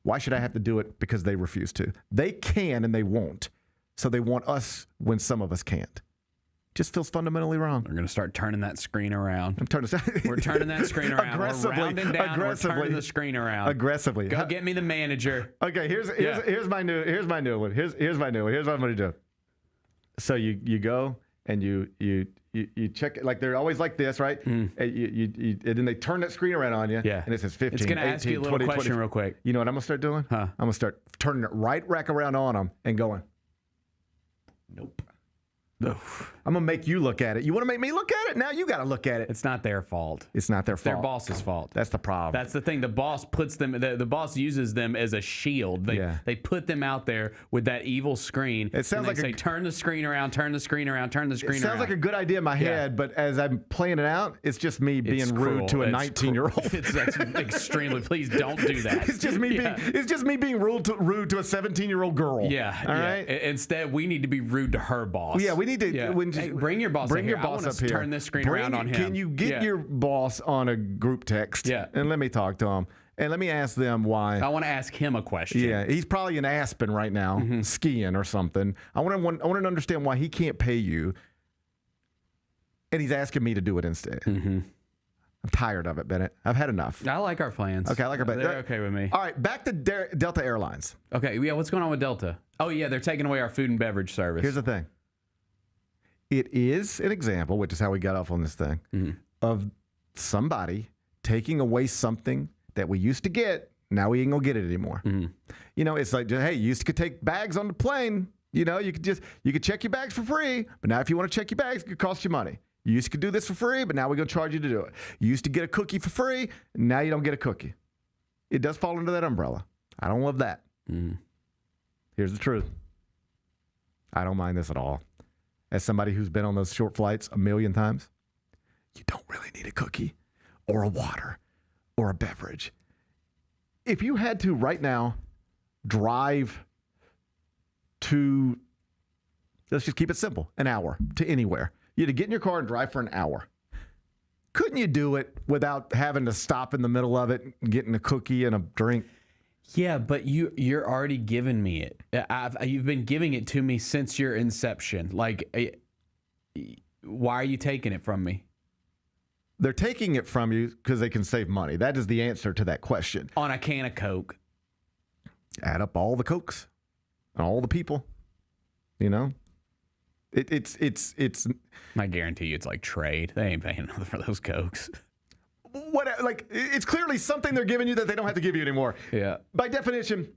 Why should I have to do it because they refuse to? They can and they won't. So they want us when some of us can't. Just feels fundamentally wrong. We're going to start turning that screen around. We're turning that screen around. Aggressively. We're rounding down. We're turning the screen around. Aggressively. Go get me the manager. Okay, here's my new one. Here's my new one. Here's what I'm going to do. So you go and you check it, like they're always like this, right? And then they turn that screen around on you. Yeah. And it says 15, It's going to 18, ask you a little 20, question 20. real quick. You know what I'm going to start doing? Huh? I'm going to start turning it right back around on them and going, nope. I'm going to make you look at it. You want to make me look at it? Now you got to look at it. It's not their fault. It's not their fault. Their boss's fault. That's the problem. That's the thing. The boss puts them. The boss uses them as a shield. They put them out there with that evil screen. It sounds like they say, turn the screen around, turn the screen around, turn the screen around. It sounds like a good idea in my head, but as I'm playing it out, it's just me being rude to a 19-year-old. That's extremely. Please don't do that. It's just me being. It's just me being rude to a 17-year-old girl. Yeah. All right. Instead, we need to be rude to her boss. Yeah, we need to. Yeah. Hey, bring your boss. Bring your here. boss I up here. Turn this screen around on him. Can you get your boss on a group text? Yeah. And let me talk to him. And let me ask them why. I want to ask him a question. Yeah, he's probably in Aspen right now, skiing or something. I want to understand why he can't pay you, and he's asking me to do it instead. I'm tired of it, Bennett. I've had enough. I like our plans. Okay, I like our plans. They're okay with me. All right, back to Delta Airlines. Okay, yeah, what's going on with Delta? Oh, yeah, they're taking away our food and beverage service. Here's the thing. It is an example, which is how we got off on this thing, of somebody taking away something that we used to get. Now we ain't going to get it anymore. You know, it's like, hey, you used to take bags on the plane. You know, you could check your bags for free. But now if you want to check your bags, it could cost you money. You used to do this for free, but now we're going to charge you to do it. You used to get a cookie for free. Now you don't get a cookie. It does fall under that umbrella. I don't love that. Here's the truth. I don't mind this at all. As somebody who's been on those short flights a million times, you don't really need a cookie or a water or a beverage. If you had to right now drive to, let's just keep it simple, an hour to anywhere. You had to get in your car and drive for an hour. Couldn't you do it without having to stop in the middle of it and getting a cookie and a drink? Yeah, but you're already giving me it. You've been giving it to me since your inception. Like, why are you taking it from me? They're taking it from you because they can save money. That is the answer to that question. On a can of Coke. Add up all the Cokes and all the people. You know, it's. I guarantee you, it's like trade. They ain't paying nothing for those Cokes. What, like, it's clearly something they're giving you that they don't have to give you anymore. Yeah. By definition,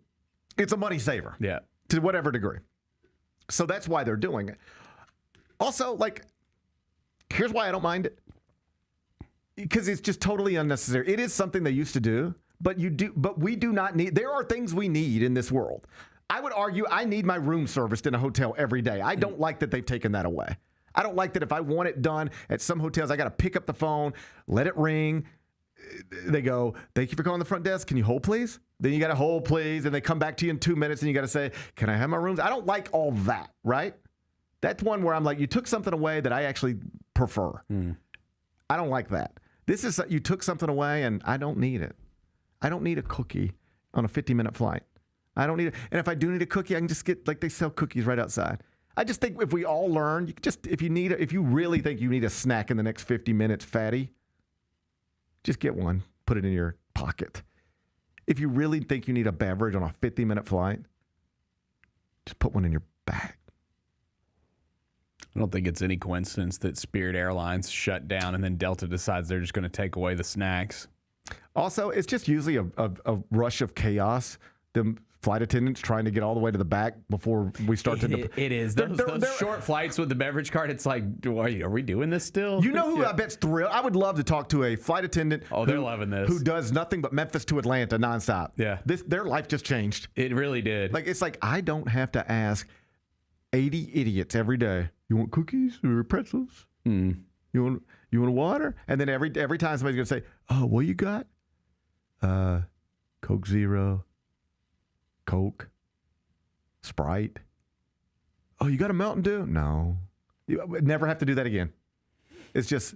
it's a money saver. Yeah. To whatever degree. So that's why they're doing it. Also, like, here's why I don't mind it. Because it's just totally unnecessary. It is something they used to do, but we do not need. There are things we need in this world. I would argue I need my room serviced in a hotel every day. I don't like that they've taken that away. I don't like that if I want it done at some hotels, I got to pick up the phone, let it ring. They go, thank you for calling the front desk. Can you hold, please? Then you got to hold, please. And they come back to you in 2 minutes and you got to say, can I have my rooms? I don't like all that, right? That's one where I'm like, you took something away that I actually prefer. I don't like that. This is, you took something away and I don't need it. I don't need a cookie on a 50-minute flight. I don't need it. And if I do need a cookie, I can just get, like, they sell cookies right outside. I just think if we all learn, you just, if you really think you need a snack in the next 50 minutes, fatty, just get one, put it in your pocket. If you really think you need a beverage on a 50-minute flight, Just put one in your bag. I don't think it's any coincidence that Spirit Airlines shut down and then Delta decides they're just going to take away the snacks. Also, it's just usually a rush of chaos. The flight attendants trying to get all the way to the back before we start to. It is. Those short flights with the beverage cart, it's like, are we doing this still? You know who I bet's thrilled? I would love to talk to a flight attendant. Oh, they're loving this. Who does nothing but Memphis to Atlanta nonstop. Yeah. Their life just changed. It really did. It's like I don't have to ask 80 idiots every day. You want cookies or pretzels? You want water? And then every time somebody's gonna say, "Oh, what you got?" Coke Zero, Coke, Sprite. Oh, you got a Mountain Dew? No. You would never have to do that again. It's just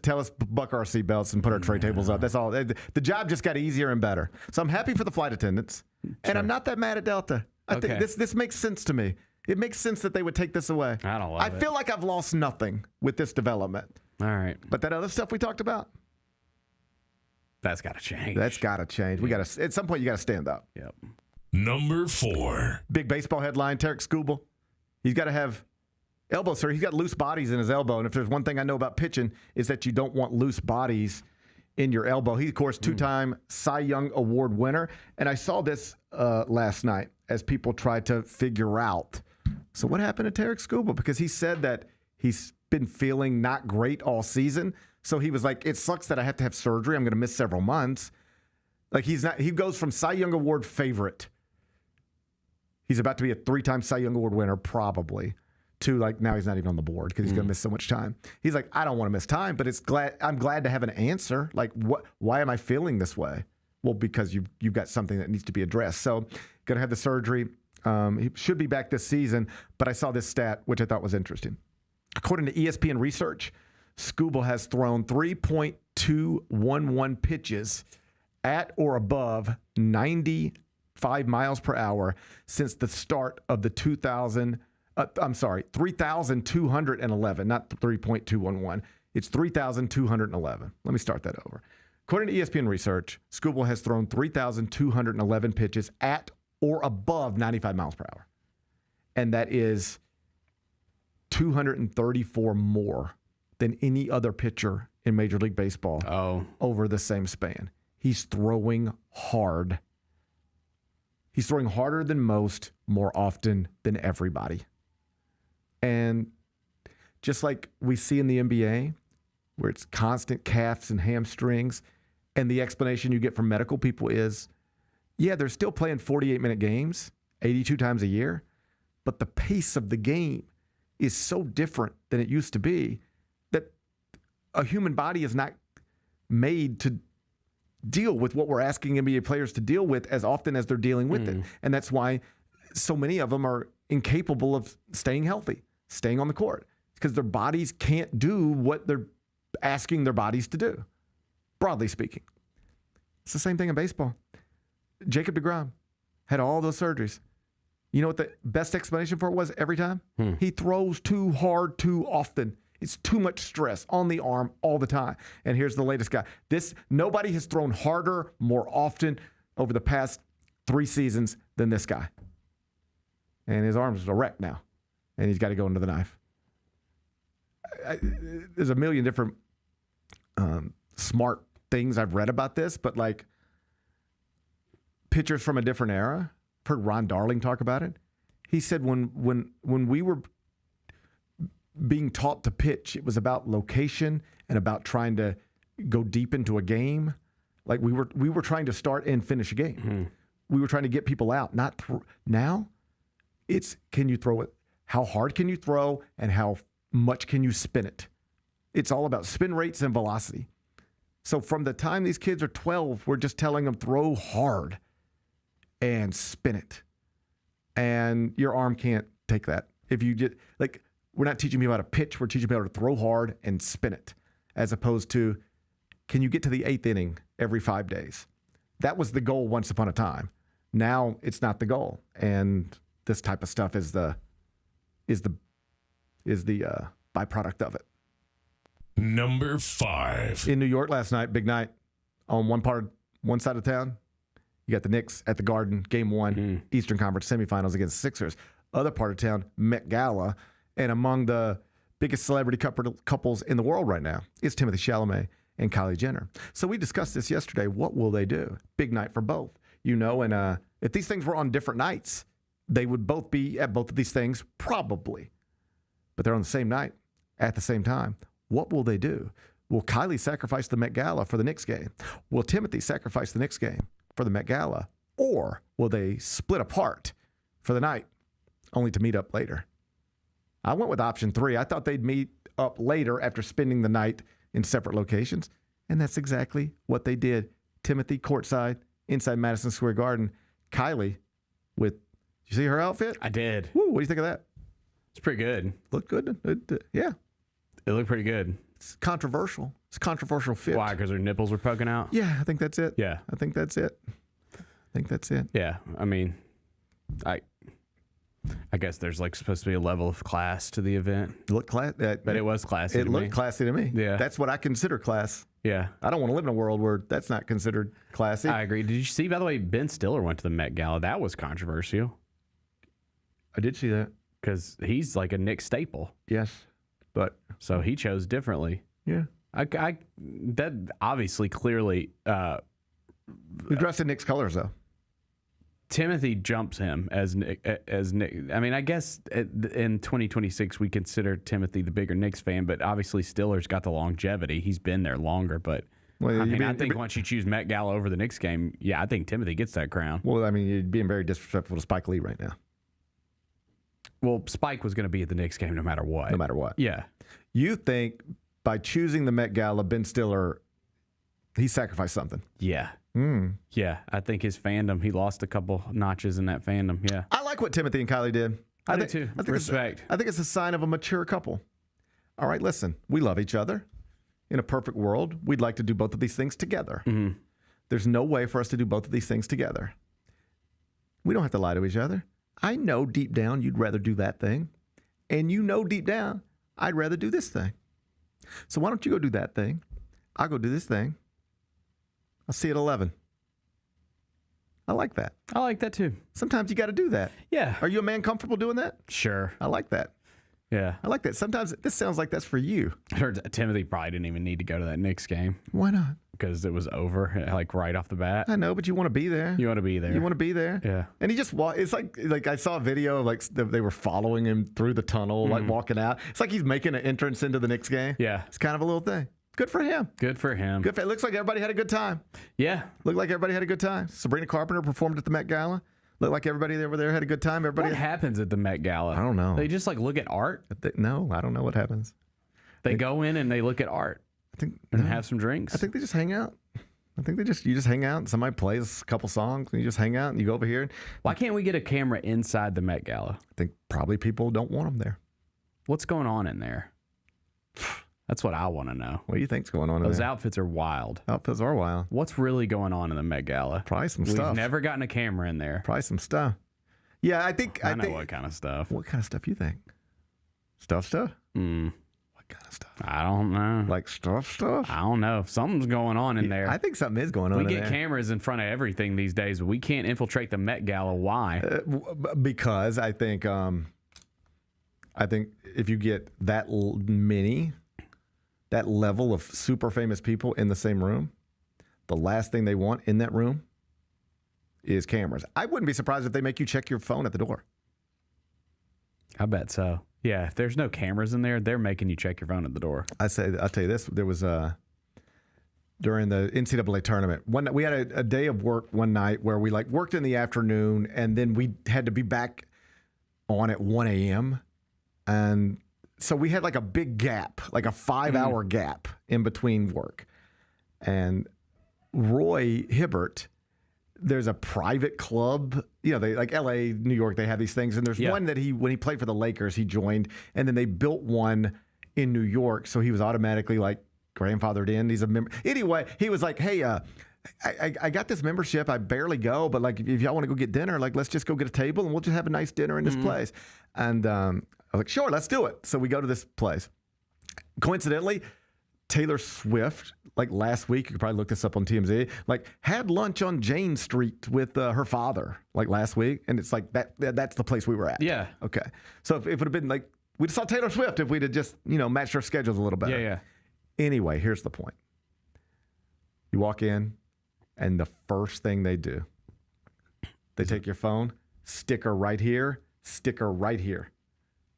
tell us buck our seatbelts and put our tray tables up. That's all. The job just got easier and better. So I'm happy for the flight attendants, and I'm not that mad at Delta. I think this makes sense to me. It makes sense that they would take this away. I don't love it. I feel like I've lost nothing with this development. All right. But that other stuff we talked about, that's got to change. That's got to change. We got to at some point you got to stand up. Yep. Number 4. Big baseball headline, Tarek Skubal. He's got to have elbow surgery. He's got loose bodies in his elbow. And if there's one thing I know about pitching is that you don't want loose bodies in your elbow. He's, of course, 2-time Cy Young Award winner. And I saw this last night as people tried to figure out, so what happened to Tarek Skubal? Because he said that he's been feeling not great all season. So he was like, it sucks that I have to have surgery. I'm going to miss several months. He goes from Cy Young Award favorite. He's about to be a 3-time Cy Young Award winner, probably, to now he's not even on the board because he's going to miss so much time. He's like, I don't want to miss time, but I'm glad to have an answer. Why am I feeling this way? Well, because you've got something that needs to be addressed. So going to have the surgery. He should be back this season, but I saw this stat, which I thought was interesting. According to ESPN research, Skubal has thrown 3.211 pitches at or above 95 miles per hour since the start of the 3,211, not 3.211. It's 3,211. Let me start that over. According to ESPN research, Skubal has thrown 3,211 pitches at or above 95 miles per hour. And that is 234 more than any other pitcher in Major League Baseball over the same span. He's throwing hard. He's throwing harder than most, more often than everybody. And just like we see in the NBA, where it's constant calves and hamstrings, and the explanation you get from medical people is, yeah, they're still playing 48-minute games 82 times a year, but the pace of the game is so different than it used to be that a human body is not made to deal with what we're asking NBA players to deal with as often as they're dealing with it. And that's why so many of them are incapable of staying healthy, staying on the court, because their bodies can't do what they're asking their bodies to do, broadly speaking. It's the same thing in baseball. Jacob deGrom had all those surgeries. You know what the best explanation for it was every time? He throws too hard too often. It's too much stress on the arm all the time. And here's the latest guy. Nobody has thrown harder more often over the past 3 seasons than this guy. And his arm's a wreck now. And he's got to go into the knife. There's a million different smart things I've read about this, but pitchers from a different era. I've heard Ron Darling talk about it. He said when we were being taught to pitch, it was about location and about trying to go deep into a game. We were trying to start and finish a game. We were trying to get people out. Now, it's can you throw it? How hard can you throw and how much can you spin it? It's all about spin rates and velocity. So from the time these kids are 12, we're just telling them throw hard and spin it. And your arm can't take that. If you just, we're not teaching people how to pitch, we're teaching people how to throw hard and spin it, as opposed to, can you get to the 8th inning every 5 days? That was the goal once upon a time. Now it's not the goal. And this type of stuff is the byproduct of it. Number 5. In New York last night, big night, on one side of town, You got the Knicks at the Garden, Game 1, Eastern Conference semifinals against Sixers. Other part of town, Met Gala, and among the biggest celebrity couples in the world right now is Timothée Chalamet and Kylie Jenner. So we discussed this yesterday. What will they do? Big night for both. And if these things were on different nights, they would both be at both of these things, probably. But they're on the same night at the same time. What will they do? Will Kylie sacrifice the Met Gala for the Knicks game? Will Timothy sacrifice the Knicks game for the Met Gala? Or will they split apart for the night, only to meet up later? I went with option 3. I thought they'd meet up later after spending the night in separate locations, and that's exactly what they did. Timothy courtside inside Madison Square Garden. Kylie with, did you see her outfit? I did. Woo, what do you think of that? It's pretty good. Looked good. Yeah. It looked pretty good. It's controversial. It's a controversial fit. Why? Because her nipples were poking out? Yeah, I think that's it. Yeah. I think that's it. Yeah. I mean, I guess there's like supposed to be a level of class to the event. It looked but it was classy. It looked classy to me. Yeah. That's what I consider class. Yeah. I don't want to live in a world where that's not considered classy. I agree. Did you see, by the way, Ben Stiller went to the Met Gala? That was controversial. I did see that. Because he's like a Knicks staple. Yes. But so he chose differently. Yeah. That obviously clearly he dressed in Knicks colors though. Timothy jumps him as Nick. I mean, I guess in 2026 we consider Timothy the bigger Knicks fan, but obviously Stiller's got the longevity. He's been there longer, but I think once you choose Met Gala over the Knicks game, yeah, I think Timothy gets that crown. Well, I mean, you're being very disrespectful to Spike Lee right now. Well, Spike was going to be at the Knicks game no matter what. No matter what. Yeah. You think by choosing the Met Gala, Ben Stiller, he sacrificed something? Yeah. Yeah, I think his fandom, he lost a couple notches in that fandom. Yeah. I like what Timothy and Kylie did. I do too. Respect. I think it's a sign of a mature couple. All right, listen, we love each other. In a perfect world, we'd like to do both of these things together. Mm-hmm. There's no way for us to do both of these things together. We don't have to lie to each other. I know deep down you'd rather do that thing. And you know deep down I'd rather do this thing. So why don't you go do that thing? I'll go do this thing. I'll see you at 11. I like that. I like that too. Sometimes you got to do that. Yeah. Are you a man comfortable doing that? Sure. I like that. Yeah. I like that. Sometimes this sounds like that's for you. I heard Timothy probably didn't even need to go to that Knicks game. Why not? Because it was over, like right off the bat. I know, but you want to be there. You want to be there. You want to be there. Yeah. And he just walked. It's like I saw a video of like they were following him through the tunnel, like walking out. It's like he's making an entrance into the Knicks game. Yeah. It's kind of a little thing. Good for him. Good for him. Good. It looks like everybody had a good time. Yeah. Looked like everybody had a good time. Sabrina Carpenter performed at the Met Gala. Looked like everybody over there had a good time. Everybody. What happens at the Met Gala? I don't know. They just like look at art? No, I don't know what happens. They go in and they look at art. I think and have some drinks. I think they just hang out. I think you just hang out and somebody plays a couple songs and you just hang out and you go over here. Why can't we get a camera inside the Met Gala? I think probably people don't want them there. What's going on in there? That's what I want to know. What do you think's going on in there? Those outfits are wild. Outfits are wild. What's really going on in the Met Gala? Probably some stuff. We've never gotten a camera in there. Probably some stuff. Yeah, I think I know what kind of stuff. What kind of stuff you think? Stuff? What kind of stuff? I don't know. Like stuff? I don't know. Something's going on in there. I think something is going on in there. We get cameras in front of everything these days, but we can't infiltrate the Met Gala. Why? Because I think if you get that that level of super famous people in the same room, the last thing they want in that room is cameras. I wouldn't be surprised if they make you check your phone at the door. I bet so. Yeah, if there's no cameras in there, they're making you check your phone at the door. I'll tell you this. There was during the NCAA tournament, we had a day of work one night where we like worked in the afternoon and then we had to be back on at 1 a.m. And so we had like a big gap, like a 5-hour gap in between work. And Roy Hibbert, there's a private club, they like LA, New York, they have these things. And there's one that when he played for the Lakers, he joined, and then they built one in New York. So he was automatically like grandfathered in. He's a member. Anyway, he was like, hey, I got this membership. I barely go, but like if y'all want to go get dinner, like let's just go get a table and we'll just have a nice dinner in this place. And I was like, sure, let's do it. So we go to this place. Coincidentally, Taylor Swift, like last week, you could probably look this up on TMZ, like had lunch on Jane Street with her father, like last week. And it's like that's the place we were at. Yeah. Okay. So if it would have been like, we'd saw Taylor Swift if we'd have just, matched our schedules a little better. Yeah. Anyway, here's the point. You walk in, and the first thing they do, they take your phone, sticker right here, sticker right here.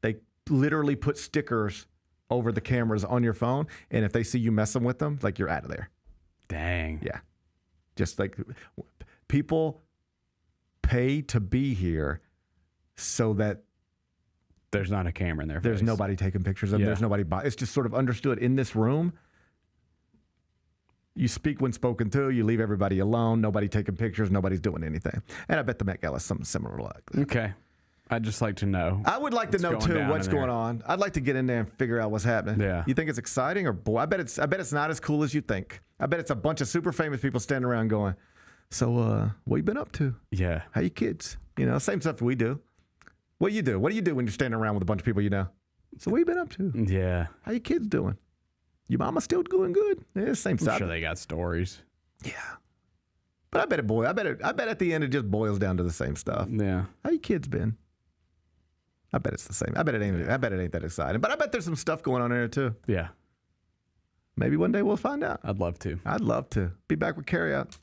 They literally put stickers over the cameras on your phone, and if they see you messing with them, like, you're out of there. Dang. Yeah. Just like people pay to be here so that there's not a camera in there. There's nobody taking pictures of them. Yeah. There's nobody. It's just sort of understood in this room. You speak when spoken to. You leave everybody alone. Nobody taking pictures. Nobody's doing anything. And I bet the Met Gala is something similar like that. Okay. I'd just like to know. I would like to know too what's going on. I'd like to get in there and figure out what's happening. Yeah. You think it's exciting or boy? I bet it's not as cool as you think. I bet it's a bunch of super famous people standing around going, "So, what you been up to? Yeah. How you kids? Same stuff we do. What do you do? What do you do when you're standing around with a bunch of people you know? So what you been up to? Yeah. How you kids doing? Your mama still doing good? Yeah, same stuff. I'm sure they got stories. Yeah. But I bet at the end it just boils down to the same stuff. Yeah. How you kids been? I bet it's the same. I bet it ain't that exciting. But I bet there's some stuff going on there too. Yeah. Maybe one day we'll find out. I'd love to. I'd love to. Be back with Carryout.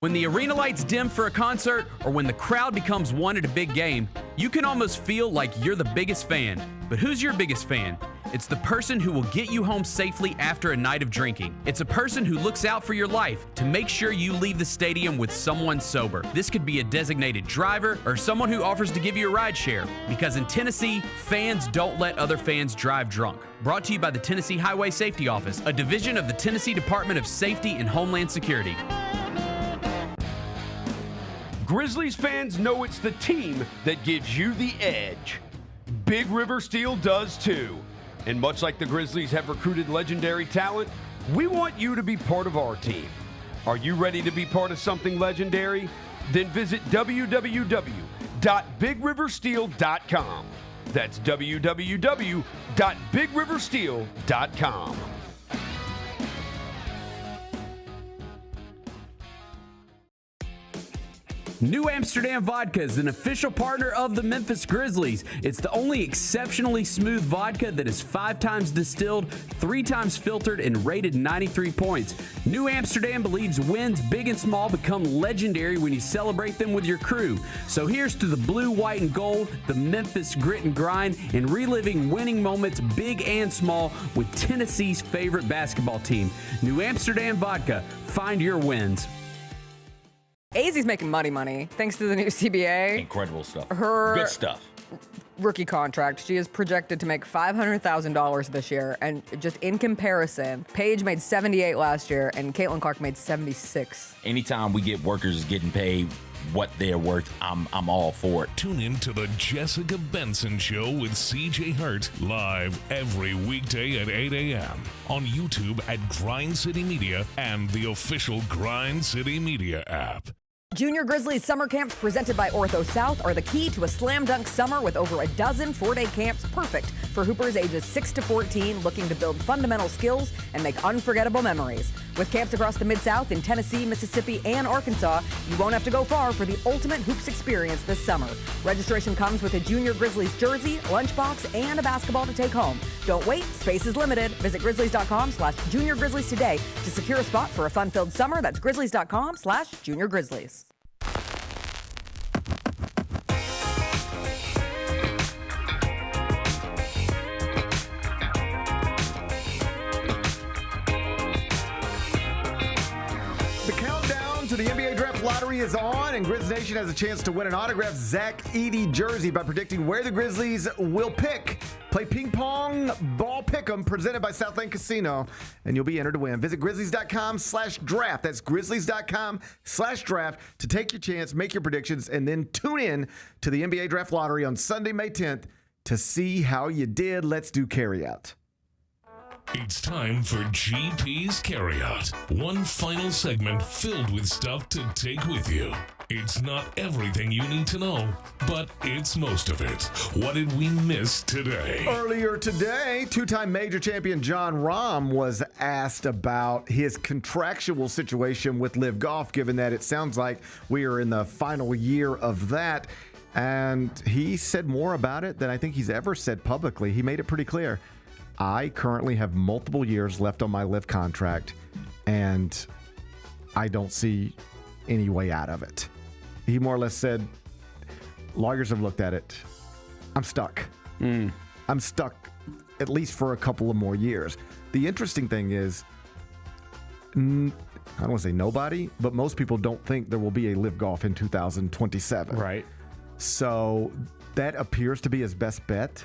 When the arena lights dim for a concert or when the crowd becomes one at a big game, you can almost feel like you're the biggest fan. But who's your biggest fan? It's the person who will get you home safely after a night of drinking. It's a person who looks out for your life to make sure you leave the stadium with someone sober. This could be a designated driver or someone who offers to give you a ride share. Because in Tennessee, fans don't let other fans drive drunk. Brought to you by the Tennessee Highway Safety Office, a division of the Tennessee Department of Safety and Homeland Security. Grizzlies fans know it's the team that gives you the edge. Big River Steel does too. And much like the Grizzlies have recruited legendary talent, we want you to be part of our team. Are you ready to be part of something legendary? Then visit www.bigriversteel.com. That's www.bigriversteel.com. New Amsterdam Vodka is an official partner of the Memphis Grizzlies. It's the only exceptionally smooth vodka that is 5 times distilled, 3 times filtered, and rated 93 points. New Amsterdam believes wins big and small become legendary when you celebrate them with your crew. So here's to the blue, white, and gold, the Memphis grit and grind, and reliving winning moments big and small with Tennessee's favorite basketball team. New Amsterdam Vodka. Find your wins. Azzy's making money thanks to the new CBA. Incredible stuff. Her Good stuff. Rookie contract. She is projected to make $500,000 this year, and just in comparison, Paige made $78,000 last year, and Caitlin Clark made $76,000. Anytime we get workers getting paid what they're worth, I'm all for it. Tune in to the Jessica Benson Show with CJ Hurt live every weekday at 8 a.m. on YouTube at Grind City Media and the official Grind City Media app. Junior Grizzlies summer camps presented by Ortho South are the key to a slam dunk summer with over a dozen 4-day camps perfect for hoopers ages 6 to 14 looking to build fundamental skills and make unforgettable memories. With camps across the Mid-South in Tennessee, Mississippi, and Arkansas, you won't have to go far for the ultimate hoops experience this summer. Registration comes with a Junior Grizzlies jersey, lunchbox, and a basketball to take home. Don't wait, space is limited. Visit grizzlies.com/Junior Grizzlies today to secure a spot for a fun-filled summer. That's grizzlies.com/Junior Grizzlies. The NBA Draft Lottery is on, and Grizz Nation has a chance to win an autographed Zach Edey jersey by predicting where the Grizzlies will pick. Play ping pong ball pick'em presented by Southland Casino, and you'll be entered to win. Visit grizzlies.com/draft. That's grizzlies.com/draft to take your chance, make your predictions, and then tune in to the NBA Draft Lottery on Sunday, May 10th to see how you did. Let's do carryout. It's time for GP's Carryout. One final segment filled with stuff to take with you. It's not everything you need to know, but it's most of it. What did we miss today? Earlier today, two-time major champion John Rahm was asked about his contractual situation with Live Golf, given that it sounds like we are in the final year of that. And he said more about it than I think he's ever said publicly. He made it pretty clear. I currently have multiple years left on my Live contract, and I don't see any way out of it. He more or less said, lawyers have looked at it. I'm stuck. I'm stuck at least for a couple of more years. The interesting thing is, I don't want to say nobody, but most people don't think there will be a Live Golf in 2027. Right. So that appears to be his best bet,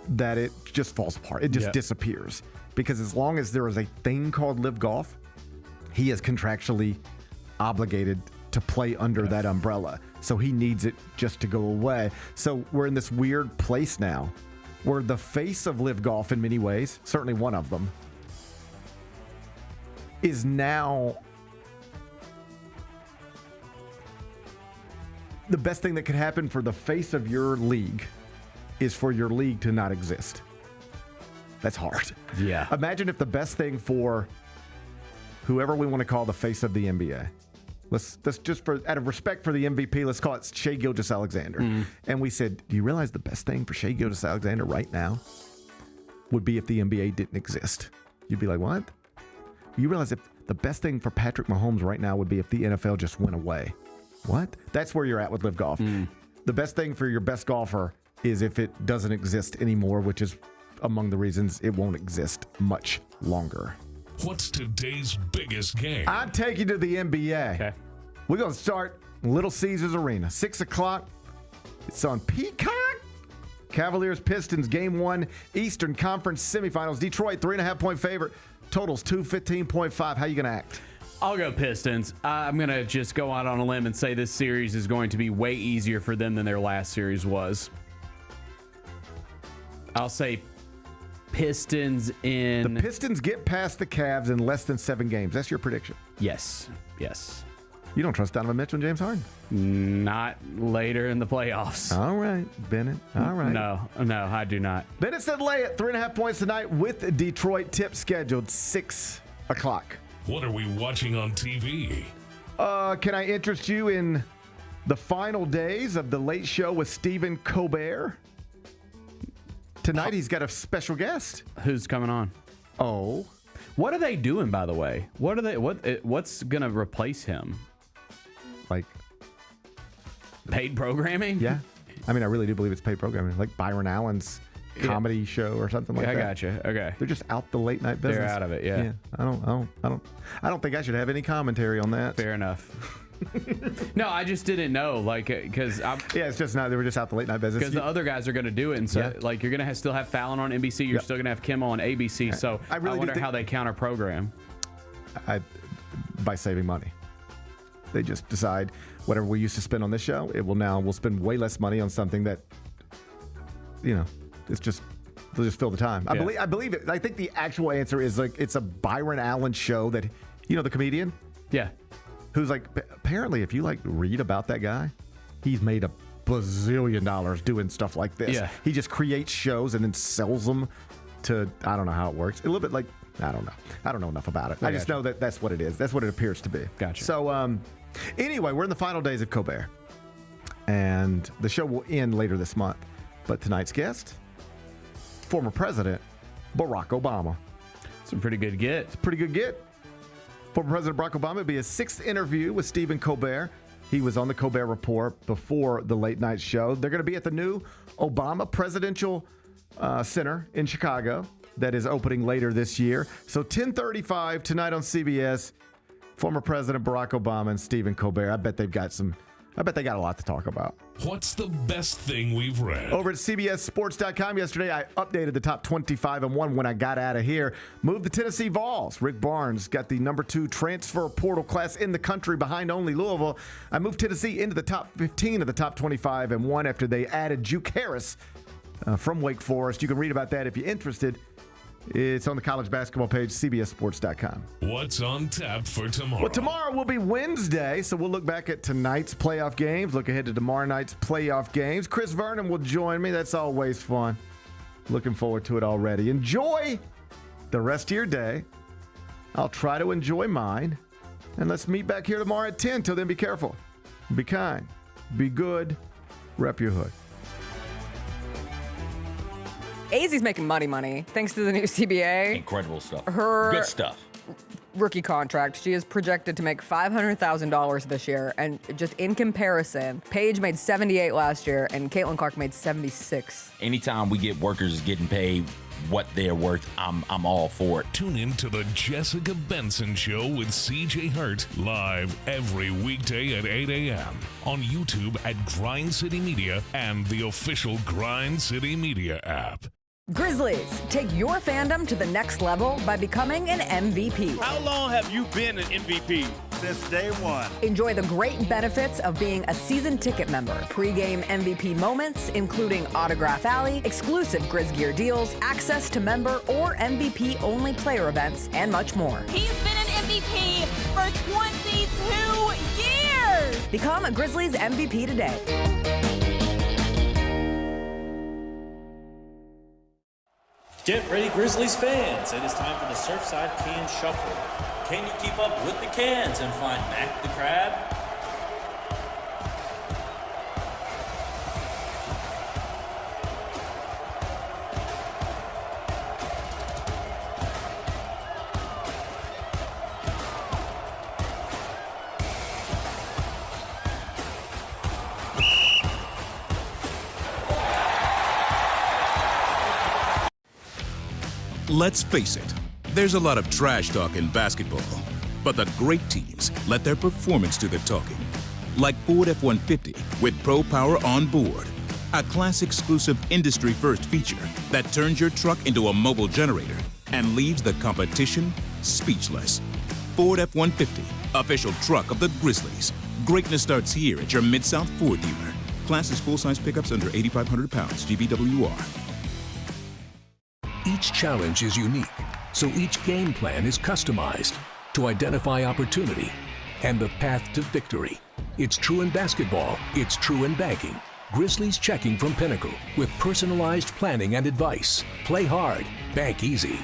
that it just falls apart. It just disappears. Because as long as there is a thing called Live Golf, he is contractually obligated to play under that umbrella. So he needs it just to go away. So we're in this weird place now where the face of Live Golf in many ways, certainly one of them, is now the best thing that could happen for the face of your league is for your league to not exist. That's hard. Yeah. Imagine if the best thing for whoever we want to call the face of the NBA, let's just for out of respect for the MVP, let's call it Shai Gilgeous-Alexander. And we said, do you realize the best thing for Shai Gilgeous-Alexander right now would be if the NBA didn't exist? You'd be like, what? You realize if the best thing for Patrick Mahomes right now would be if the NFL just went away? What? That's where you're at with Live Golf. The best thing for your best golfer is if it doesn't exist anymore, which is among the reasons it won't exist much longer. What's today's biggest game? I'm taking you to the NBA. Okay. We're going to start Little Caesars Arena, 6 o'clock. It's on Peacock. Cavaliers Pistons Game 1 Eastern Conference Semifinals. Detroit 3.5-point favorite. Totals 215.5. How you going to act? I'll go Pistons. I'm going to just go out on a limb and say this series is going to be way easier for them than their last series was. I'll say Pistons in... The Pistons get past the Cavs in less than 7 games. That's your prediction? Yes. You don't trust Donovan Mitchell and James Harden? Not later in the playoffs. All right, Bennett. All right. No, I do not. Bennett said lay it 3.5 points tonight with Detroit. Tip scheduled 6 o'clock. What are we watching on TV? Can I interest you in the final days of The Late Show with Stephen Colbert? Tonight he's got a special guest. Who's coming on? Oh. What are they doing, by the way? What's going to replace him? Like paid programming? Yeah. I mean, I really do believe it's paid programming. Like Byron Allen's comedy show or something like that. I gotcha. Okay. They're just out the late night business. They're out of it, yeah. I don't think I should have any commentary on that. Fair enough. No, I just didn't know, because it's just not. They were just out the late night business. Because the other guys are going to do it, and so you're going to still have Fallon on NBC. You're still going to have Kimmel on ABC. So I wonder how they counter program. By saving money. They just decide whatever we used to spend on this show, we'll spend way less money on something that, it's just. They'll just fill the time. I believe it. I think the actual answer is it's a Byron Allen show that, the comedian. Yeah. Who's apparently, if you read about that guy, he's made $1 bazillion doing stuff like this. Yeah. He just creates shows and then sells them to, I don't know how it works. A little bit like, I don't know. I don't know enough about it. I just know that that's what it is. That's what it appears to be. Gotcha. So, anyway, we're in the final days of Colbert. And the show will end later this month. But tonight's guest, former President Barack Obama. It's a pretty good get. It's a pretty good get. Former President Barack Obama will be his 6th interview with Stephen Colbert. He was on the Colbert Report before the late night show. They're going to be at the new Obama Presidential Center in Chicago that is opening later this year. So 10:35 tonight on CBS, former President Barack Obama and Stephen Colbert. I bet they got a lot to talk about. What's the best thing we've read? Over at CBSSports.com yesterday, I updated the top 25 and 1 when I got out of here. Moved the Tennessee Vols. Rick Barnes got the number 2 transfer portal class in the country behind only Louisville. I moved Tennessee into the top 15 of the top 25 and 1 after they added Juke Harris from Wake Forest. You can read about that if you're interested It's on the college basketball page, cbssports.com. What's on tap for tomorrow? Well, tomorrow will be Wednesday, so we'll look back at tonight's playoff games, look ahead to tomorrow night's playoff games. Chris Vernon will join me. That's always fun. Looking forward to it already. Enjoy the rest of your day. I'll try to enjoy mine. And let's meet back here tomorrow at 10. Till then, be careful, be kind, be good, rep your hood. Azie's making money thanks to the new CBA. Incredible stuff. Her good stuff. Rookie contract. She is projected to make $500,000 this year, and just in comparison, Paige made $78,000 last year, and Caitlin Clark made $76,000. Anytime we get workers getting paid what they're worth, I'm all for it. Tune in to the Jessica Benson Show with CJ Hurt live every weekday at 8 a.m. on YouTube at Grind City Media and the official Grind City Media app. Grizzlies, take your fandom to the next level by becoming an MVP. How long have you been an MVP? Since day one. Enjoy the great benefits of being a season ticket member. Pre-game MVP moments, including Autograph Alley, exclusive Grizz gear deals, access to member or MVP-only player events, and much more. He's been an MVP for 22 years. Become a Grizzlies MVP today. Get ready, Grizzlies fans. It is time for the Surfside Can Shuffle. Can you keep up with the cans and find Mac the Crab? Let's face it, there's a lot of trash talk in basketball, but the great teams let their performance do the talking. Like Ford F-150 with Pro Power on board, a class-exclusive industry-first feature that turns your truck into a mobile generator and leaves the competition speechless. Ford F-150, official truck of the Grizzlies. Greatness starts here at your Mid-South Ford dealer. Class is full-size pickups under 8,500 pounds, GVWR. Each challenge is unique, so each game plan is customized to identify opportunity and the path to victory. It's true in basketball, it's true in banking. Grizzlies Checking from Pinnacle with personalized planning and advice. Play hard, bank easy.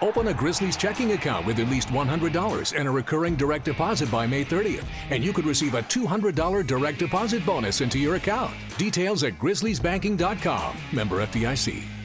Open a Grizzlies checking account with at least $100 and a recurring direct deposit by May 30th, and you could receive a $200 direct deposit bonus into your account. Details at grizzliesbanking.com. Member FDIC.